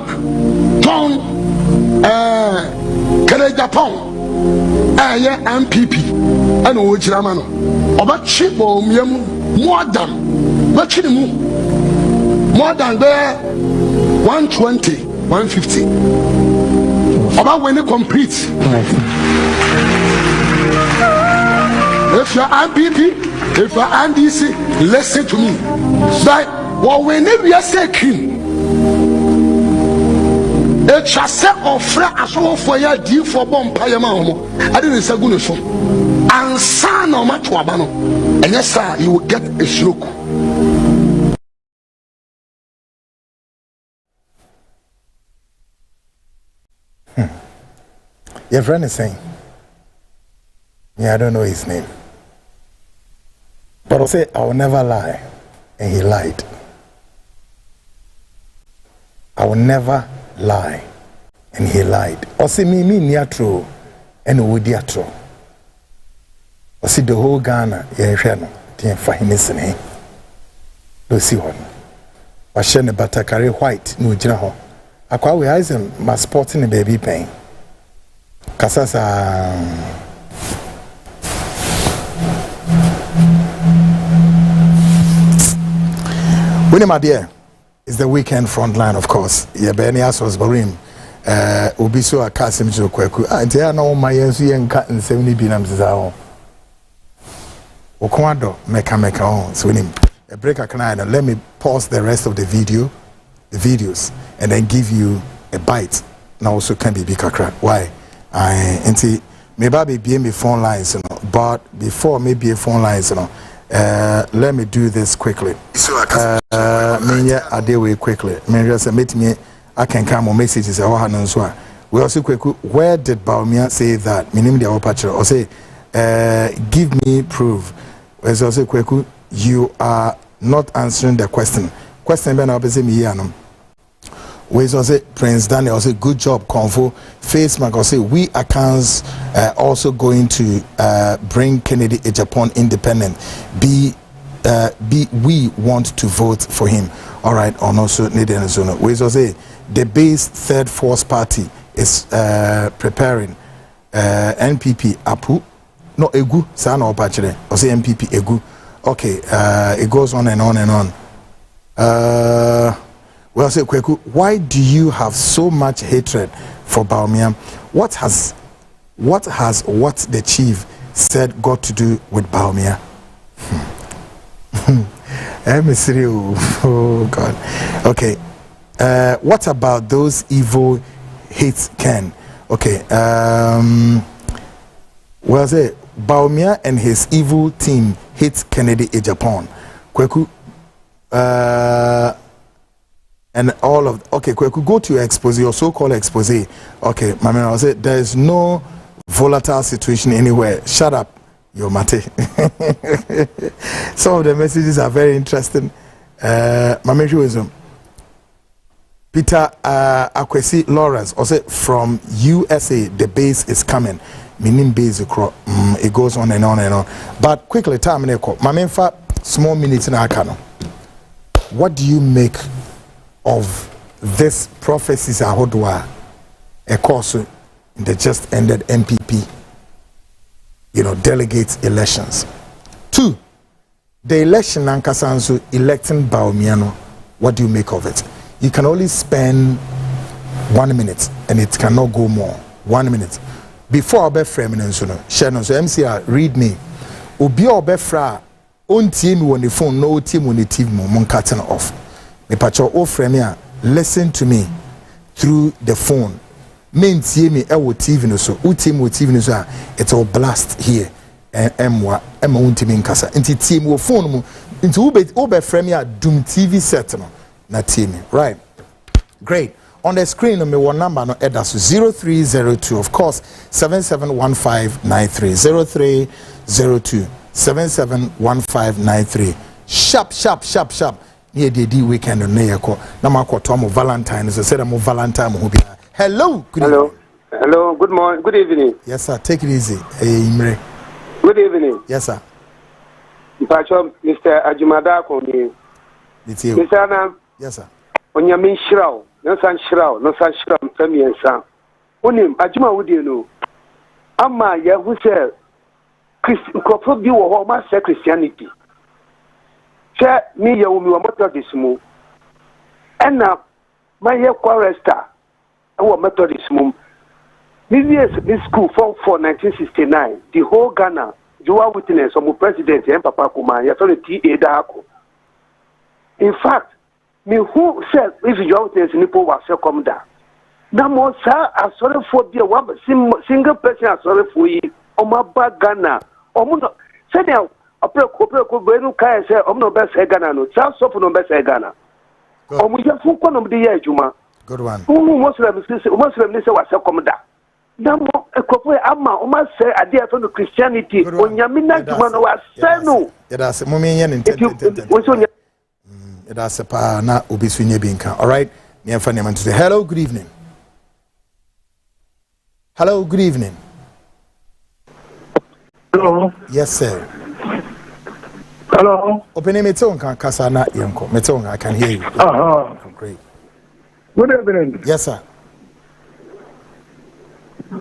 S6: Tom Agyapong, MPP, and Ojramano. About cheap or more than more than there 120, 150. About when they complete. If you're MPP, if you're NDC, listen to me. But when we are saying, it shall say offer as well for your deal for bomb payama. I didn't say good so. And son no matter abano. And yes, sir, you will get a stroke.
S2: Your friend is saying, yeah, I don't know his name. But I'll say, I will never lie. And he lied. I will never lie. And he lied. Or say, me near true. And who would dear true. Or see the whole Ghana, yeah, didn't find listening. Don't see one. Or share the Batakari white, no jinaho. Aqua we eyes him, my sporting the baby pain. Kasasa Winnie, my dear, it's the weekend Frontline, of course. Yeah, Benny was Barim. Ubiso Akasim Jokweku. I dare know my and cut and 70 binams is our Okwado, meka on. So, a break a canine and let me pause the rest of the videos, and then give you a bite. Now, also can be big crack. Why? Maybe be me phone lines, but before maybe a phone lines, let me do this quickly. I deal with quickly. Meet me. I can come on messages. We also quick. Where did Bawumia say that? Meaning the operator or say, give me proof. Where's also quick. You are not answering the question. Question ben obviously me here. We also Prince Daniel also good job Convo Facebook also we accounts also going to bring Kennedy Agyapong independent we want to vote for him. All right, on also Neden Zone. We also say the base third force party is preparing NPP Apu no Egu Sana Opachre or say MPP Egu. Okay, it goes on and on and on. Well, say Kweku, why do you have so much hatred for Bawumia? What has what the chief said got to do with Bawumia? Oh God. Okay. What about those evil hates Ken? Okay. Well, say Bawumia and his evil team hate Kennedy Agyapong. Kweku. And all of okay, we could go to your Exposé, your so-called Exposé. Okay, my man, I say there is no volatile situation anywhere. Shut up, your mate. Some of the messages are very interesting. My wisdom. Peter Akwesi Lawrence also from USA, the base is coming. Meaning base it goes on and on and on. But quickly, time Mamenfa, small minutes in Akano. What do you make of this prophecies Ahodwa, a course in the just ended MPP, delegates elections? 2, the election Nankasansu electing Bawumia, what do you make of it? You can only spend 1 minute and it cannot go more. 1 minute. Before I frame so MCR read me. Obi obefra on team on the phone, no team on the TV, mon cutting off. Me pacho o frame ya, listen to me through the phone. Main team me TV no so, team TV no so it's all blast here. Emma team in casa. Inti team wo phone mu into ube frame ya doom TV set no na team. Right. Great. On the screen, me one number no edas 0302, of course, 771593. 0302 771593. Sharp. Near the weekend on Nayako. Namako Tomo Valentine is a set of Valentine. Hello, good evening.
S10: Hello, good morning, good evening.
S2: Yes, sir. Take it easy. Hey,
S10: good evening.
S2: Yes, sir.
S10: Mr. Agyapong.
S2: It's you.
S10: Mr. Anna.
S2: Yes, sir.
S10: On your main shroud. No san shroud, Premier Sam. Onim, Ajuma Wudiano. Ama ya who said Christian or my Christianity. Share me, you will Methodist move. And now, my year quarrester, our Methodist move. This school formed for 1969. The whole Ghana, you are witness of President and Papa Kuma, you saw the T.A. Dako. In fact, me who said if you are witness Nipo was come down. Now, more sir, I sorry for the one single person, I sorry for you. On my back Ghana. Omuno said now, a preco Benu Kai said, no best Ghana, no, Charles Sopo no best Ghana. Omuja Fuko of the year, Juma.
S2: Good one.
S10: Who Muslim was come down. Now, a couple Amma, Oma say, I dare to Christianity. When Yamina Juma was said no.
S2: That's a moment. That's a pa na ubiswinye binka. All right. Hello, good evening. Hello, good evening.
S6: Hello.
S2: Yes, sir.
S6: Hello.
S2: Open metonga kasana yanko. Metonga, I can hear you. Great.
S6: Good evening.
S2: Yes, sir.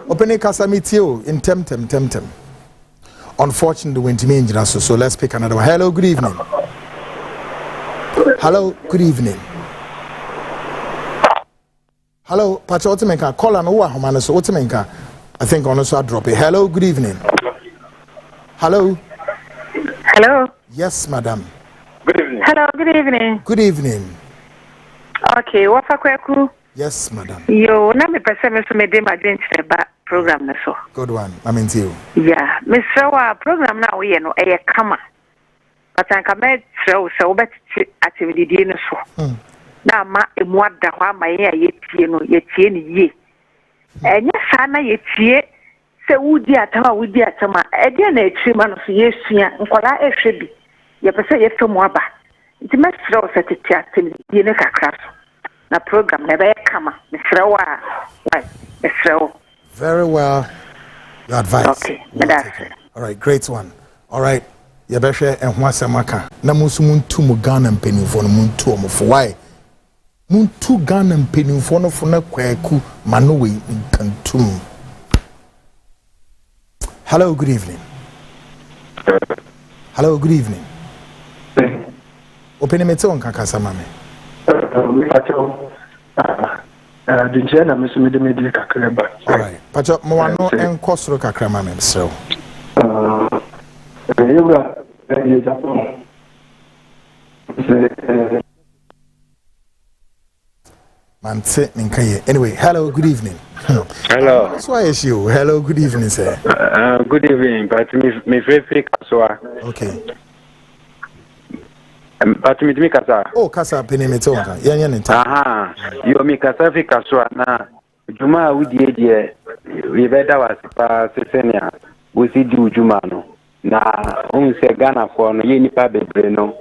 S2: Open kasa mitio in temtem. Unfortunately, when to so let's pick another one. Hello, good evening. Hello, good evening. Hello, Pacho Otimenka. Call an Owa Homana so Otimenka. I think on also drop it. Hello, good evening. Hello.
S11: Hello.
S2: Yes, madam.
S10: Good evening.
S11: Hello, good evening.
S2: Good evening.
S11: Okay, what for
S2: yes, madam.
S11: Yo, na me person me so me dey my ba program na so.
S2: Good one. I mean to you.
S11: Yeah, me so program na we no e kama. But I can make so bet activity di no so. Na ma emu ada ho ma ye tie no ye tie ni ye. Enya sa na ye tie se wudi atama e de na etri ma no so ye sua nkola ehwe bi. Ye pese ye femu aba. Nti me so setiti activity di no kakra so. Na program na be kama. Me so
S2: very well. Your advice.
S11: Okay, that's it.
S2: All right, great one. All right. Yabeshe enhwasemaka na musu muntu mu Ghana mpenimfo no muntu omfo why muntu Ghana mpenimfo no fo na kwaku manowe nkantum. Hello, good evening. Hello, good evening. Open me to nkakasa mame.
S6: Dinjena mesumide medi kakreba.
S2: All right. Pacho mo wano enkosoro kakra mame so. Anyway, hello, good evening.
S12: Hello.
S2: That's why it's you. Hello, good evening, sir.
S12: Good evening, but me very kasa.
S2: Okay.
S12: But me kasa.
S2: Oh, kasa penemetonga. Yanya nta.
S12: Aha. Yo me kasa fi kasa na juma wudi die we beda wasipa sesenia we si di juma no. Na se Ghana for no ye nipa bebre no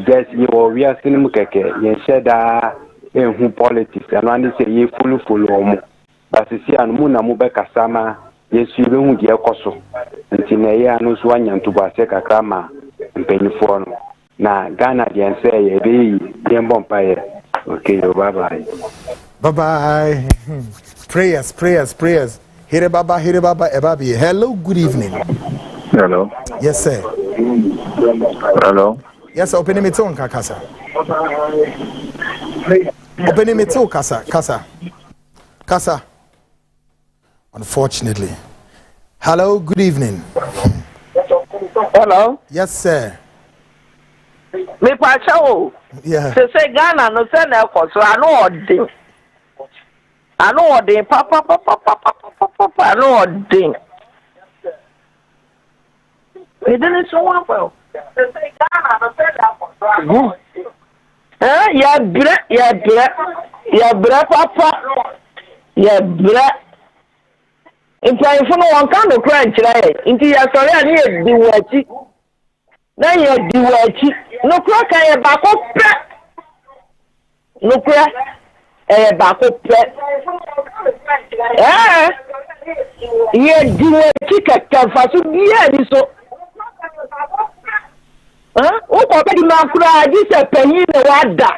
S12: just ye wo wiase no keke ye sheda who politics and one say ye follow but see and moon and mubeka sama yes you don't get coso until na no swan and to baseka krama and penny for na Ghana and say a be bompire. Okay, bye bye.
S2: Bye bye. Prayers. Here Baba, Ebabi. Hello, good evening.
S13: Hello.
S2: Yes, sir.
S13: Hello.
S2: Yes, opening me too, Kasa. Opening me too, Kasa. Unfortunately. Hello, good evening.
S14: Hello.
S2: Yes, sir.
S14: Me pacho.
S2: Yeah.
S14: Say Ghana no say na ko so I know the papa I know the. We didn't so well. Say Ghana no say na ko so I know. Ya bre papa. Ya bre. If no one can no crunch right. Into ya sorry ani e di wachi. Na ye di wachi. No kura ka ye ba ko pe. No kura ba ko pe. Ye di wachi ka fa so biya ni so. O ko be di ma kura di se penyin na wada.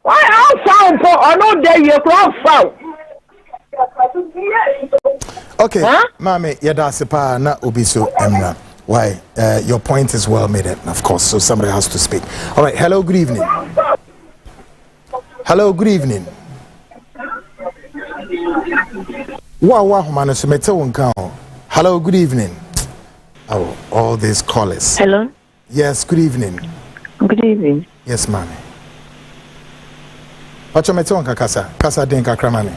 S14: Why how found for no dey ye kura found.
S2: Okay, Mami, Yadasipa na Ubiso Emna. Why? Your point is well made, of course, so somebody has to speak. All right, hello, good evening. Hello, good evening. Hello, good evening. Oh, all these callers.
S15: Hello.
S2: Yes, good evening.
S15: Good evening.
S2: Yes, Mami. Kasa Denka Kramani.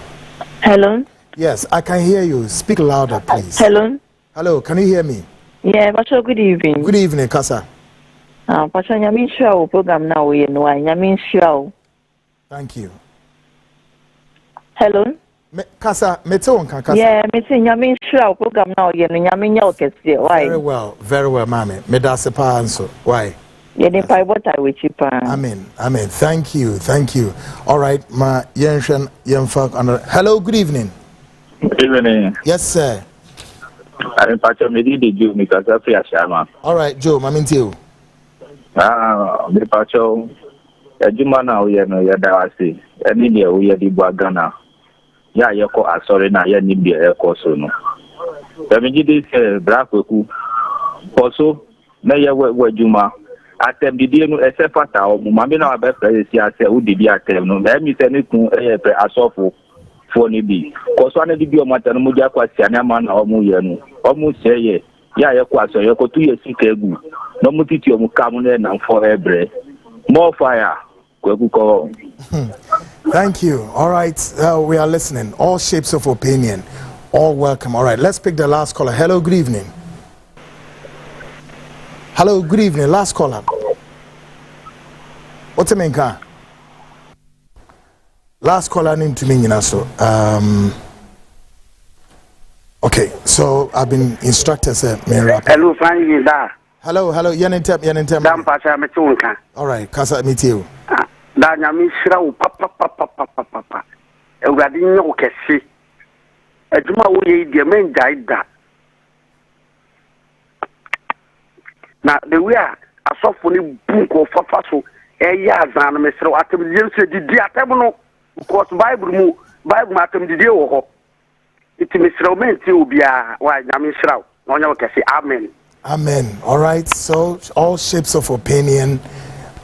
S15: Hello.
S2: Yes, I can hear you. Speak louder, please.
S15: Hello.
S2: Hello, can you hear me?
S15: Yeah, Pacho, good evening.
S2: Good evening, Kasa.
S15: Pacho, Yamin Show program now, you know, Yamin Show.
S2: Thank you.
S15: Hello.
S2: Kasa, Kasa.
S15: Yeah, Yamin Show program now, you know, Yamin Yoke. Why?
S2: Very well, Mami. Medasepa answer. Why? Amen. Thank you. All right, ma Yenshan Yemfak. Hello, good evening.
S13: Good evening.
S2: Yes, sir.
S13: I'm Pacho Medidi Joe because I feel Shama.
S2: All right, Joe, I'm into you.
S13: The Pacho, a Jumana, we know Yadawasi, and India, we are the Bagana. Ya, Yako, sorry, now, ya need the air course. No, the Medidi Braku, also, Naya Juma. Atem didi no ese fata o mama na ba presi ase o didi atem no na mi se ne kun pre asofo fo ni bi ko so na didi o mata no mu dia kwa sia na ma na o mu ye no o mu se ye ya ye kwa so ye ko tu ye sika egu no mu titi o mu kam na for ebre more fire ko egu ko.
S2: Thank you. All right, we are listening. All shapes of opinion, all welcome. All right, let's pick the last caller. Hello, good evening. Hello, good evening. Last caller. What's the main car? Last caller name to me, so. Okay, so I've been instructed.
S10: Hello, fine, da.
S2: Hello. Yanentem.
S10: Dam pasha metunka.
S2: All right, kasa meet you.
S10: Da nyami shira u papa. Ewradi nyo kesi. Ejuma wo ye die men jaida. Na the way asofo ni bunko fafa so eya azan me sere atem yense didi atem no because bible atem didi wo ho iti me sere men ti obia wa nyame sere na onya kesi amen.
S2: All right, so all shapes of opinion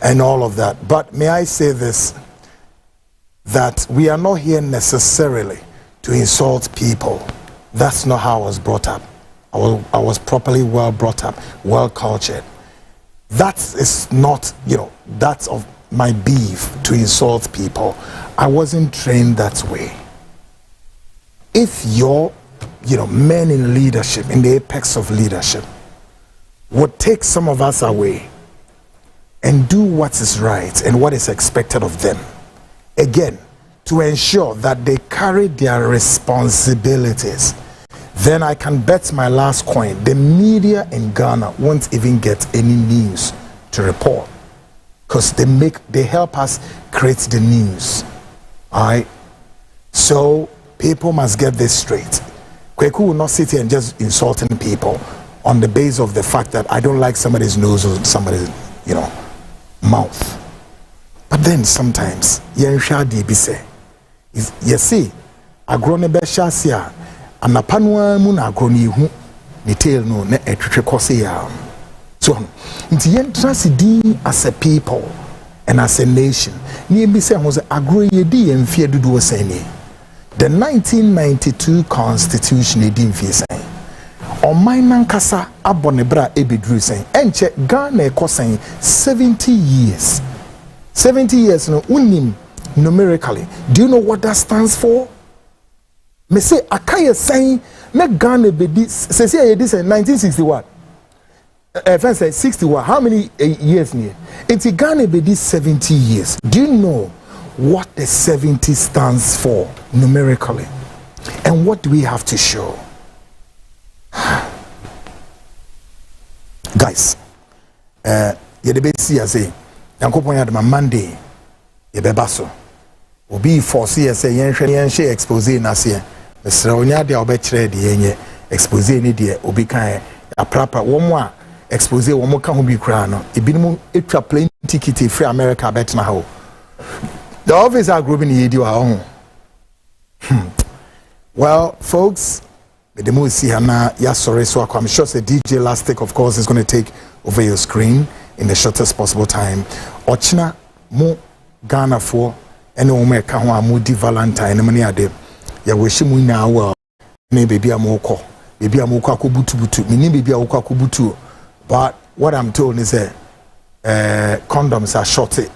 S2: and all of that, but may I say this, that we are not here necessarily to insult people. That's not how I was brought up. I was properly well brought up, well cultured. That is not, that's of my beef to insult people. I wasn't trained that way. If your, men in leadership, in the apex of leadership, would take some of us away and do what is right and what is expected of them, again, to ensure that they carry their responsibilities, then I can bet my last coin the media in Ghana won't even get any news to report. because they help us create the news. All right. So people must get this straight. Kweku will not sit here and just insulting people on the basis of the fact that I don't like somebody's nose or somebody's, mouth. But then sometimes, you see, agrone beshasia, anapanwa muna agroni hu, ni tail no, ne etwekose ya. So, nti yen transidi as a people and as a nation, ni bi se ho se agro yedi yen fie dudu osani. The 1992 Constitution edi mfie san. Oman nankasa abonebra ebedru san. Enche Ghana ekosan 70 years. 70 years no unim numerically. Do you know what that stands for? Me say akaya san me Ghana bedi say this in 1961. First say 61. How many years near? It's Ghana bedi 70 years. Do you know what the 70 stands for numerically? And what do we have to show? Guys, yedebesi ase yankopon yadema Monday yebebaso obi force yese yenhwe expose na se mesra onya de obekire de yenye expose ni de obi kan aprapa womo a expose womo ka ho bi kura no ebinim etwa plane ticket free America bet na ho. The office are grouping yedi wa ho. Well, folks, the mo see hana ya sorry so I'm sure say DJ Elastic of course is going to take over your screen in the shortest possible time. Ochina mo Ghana for any woman ka ho amudi Valentine mani ade ya weshi mu na wa ne baby amoko akobutu mini baby akobutu. But what I'm told is condoms are short.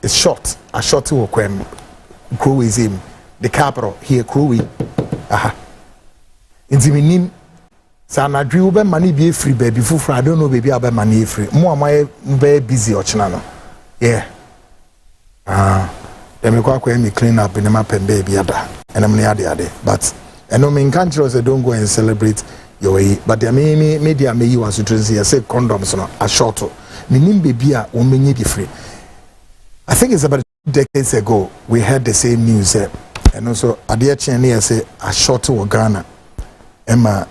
S2: It's short. A short will come crew is him the capital here crew. Aha. Inti minim sa na dwi be mani be free baby fufu I don't know baby be mani free mo am be busy ochina no yeah dem ko akwa me clean up in my pen baby ada and am ade but eno me can't say don't go and celebrate your way but there media me you as to say condoms no a short minim baby a wo menye be free. I think it's about 2 decades ago we heard the same news and also adia chene say a short to Ghana Emma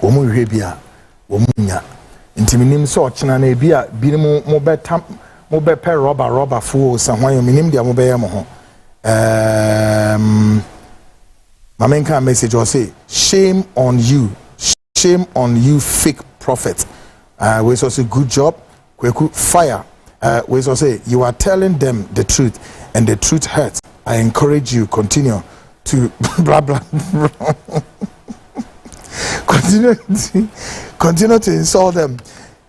S2: womu hwebia womu nya intiminim so ochina na bia binimu mo be pe rubber full sanwan minim dia mo be yam ho mamenka message or say shame on you fake prophet we so say good job kweku fire we so say you are telling them the truth and the truth hurts. I encourage you continue to blah blah blah. continue to insult them.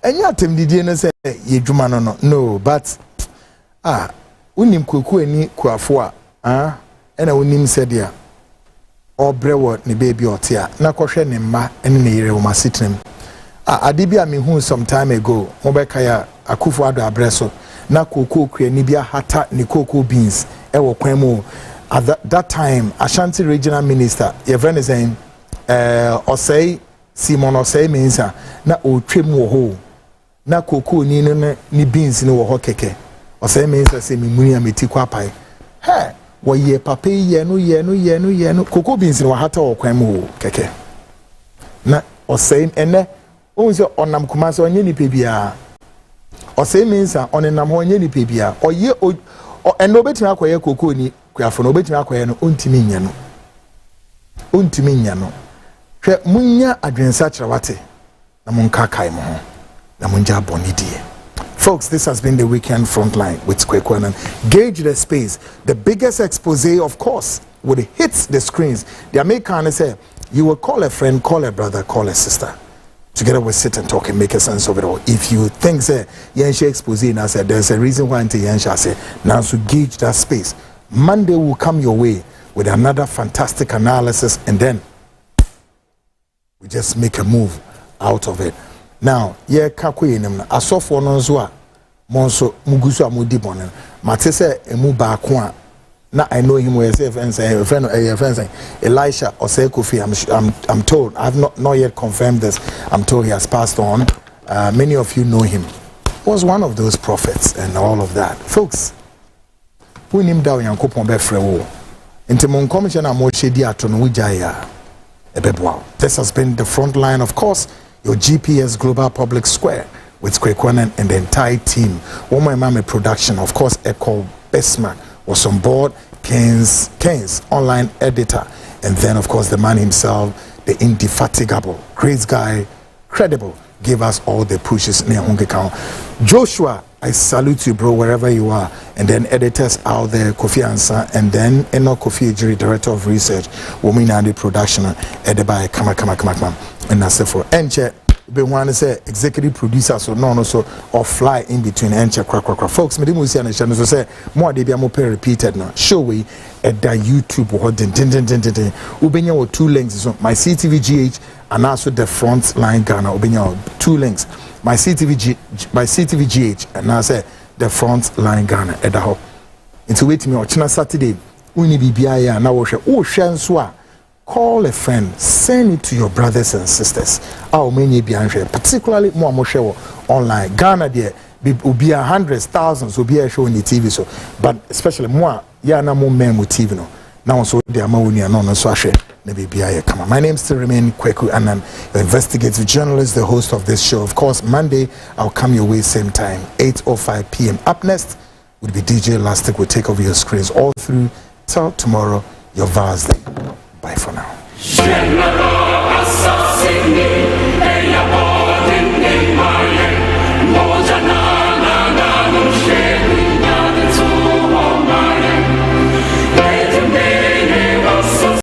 S2: And you tem did you say ye juma no but unim kuku eni kuafo a ena unim said ya obrewo ni baby otia na kohwe ne mma ene ne yire wo masitrim adibia me hu some time ago mo be kaya akufo ado abreso na koko kua ni bia hata ni koko beans ewo kwan mu. At that time, Ashanti regional minister, your friend is saying, Osei Simon Osei means na o trim wo ho na koko ni beans ni wo ho keke. Osei means say me muni ameti kwa pai. He, wo ye papa ye no koko beans ni wo hata wo kwan mu keke. Na Osei ene o nse onam kuma so onye ni pebia. Osei means onenam ho onye ni pebia. Oye eno betimi akoye koko ni kuafo no betimi akoye no ontimi nya no hwe munya adwensa kyerewate na monka kai mo ho na monja bonidie. Folks, this has been the weekend Frontline with Kwekwanan. Gauge the space. The biggest expose, of course, would hit the screens. The American say you will call a friend, call a brother, call a sister. Together we sit and talk and make a sense of it all. If you think say Yensha expose and I said there's a reason why Yensha say now to gauge that space. Monday will come your way with another fantastic analysis and then we just make a move out of it. Now, yeah, kakwe nem na asofo no nso a monso mugusu amudi bonen. Mate se emu ba ko a na I know him as a friend Elisha or say Kofi. I'm told I've not yet confirmed this. I'm told he has passed on. Many of you know him. was one of those prophets and all of that. Folks, who named down Yankopon Befrewo? Into mon commission and more shady aton wijaya. This has been the Frontline, of course, your GPS Global Public Square with Kwekwanen and the entire team. One my production, of course, Echo Bestman was on board, Keynes, online editor, and then, of course, the man himself, the indefatigable, great guy, credible, gave us all the pushes near Hongekong. Joshua, I salute you, bro, wherever you are. And then editors out there, Kofi Ansa, and then Enoch Kofi Ejiri, director of research, Women and the production, Edebai, Kama, and that's it for Enche. Be one say executive producer, so no, or fly in between Enche, crack. Folks, me didn't see an channel, so say more de be more repeated now. Show we at the YouTube or Ubenya or 2 links, so my CTVGH and also the Frontline Ghana, Ubenya 2 links. My CTVGH and now say the Frontline Ghana at the hop. It's waiting me on China Saturday. Uni BBI now Shanswa. Call a friend, send it to your brothers and sisters. Our many particularly more online. Ghana there will be hundreds, thousands will be a show in the TV, so but especially more more men with TV no. Now so they are more no so share. My name still remain Kweku and I'm an investigative journalist, the host of this show. Of course, Monday I'll come your way same time, 8:05 p.m. Up next would be DJ Elastic will take over your screens all through till tomorrow. Your vast day. Bye for now.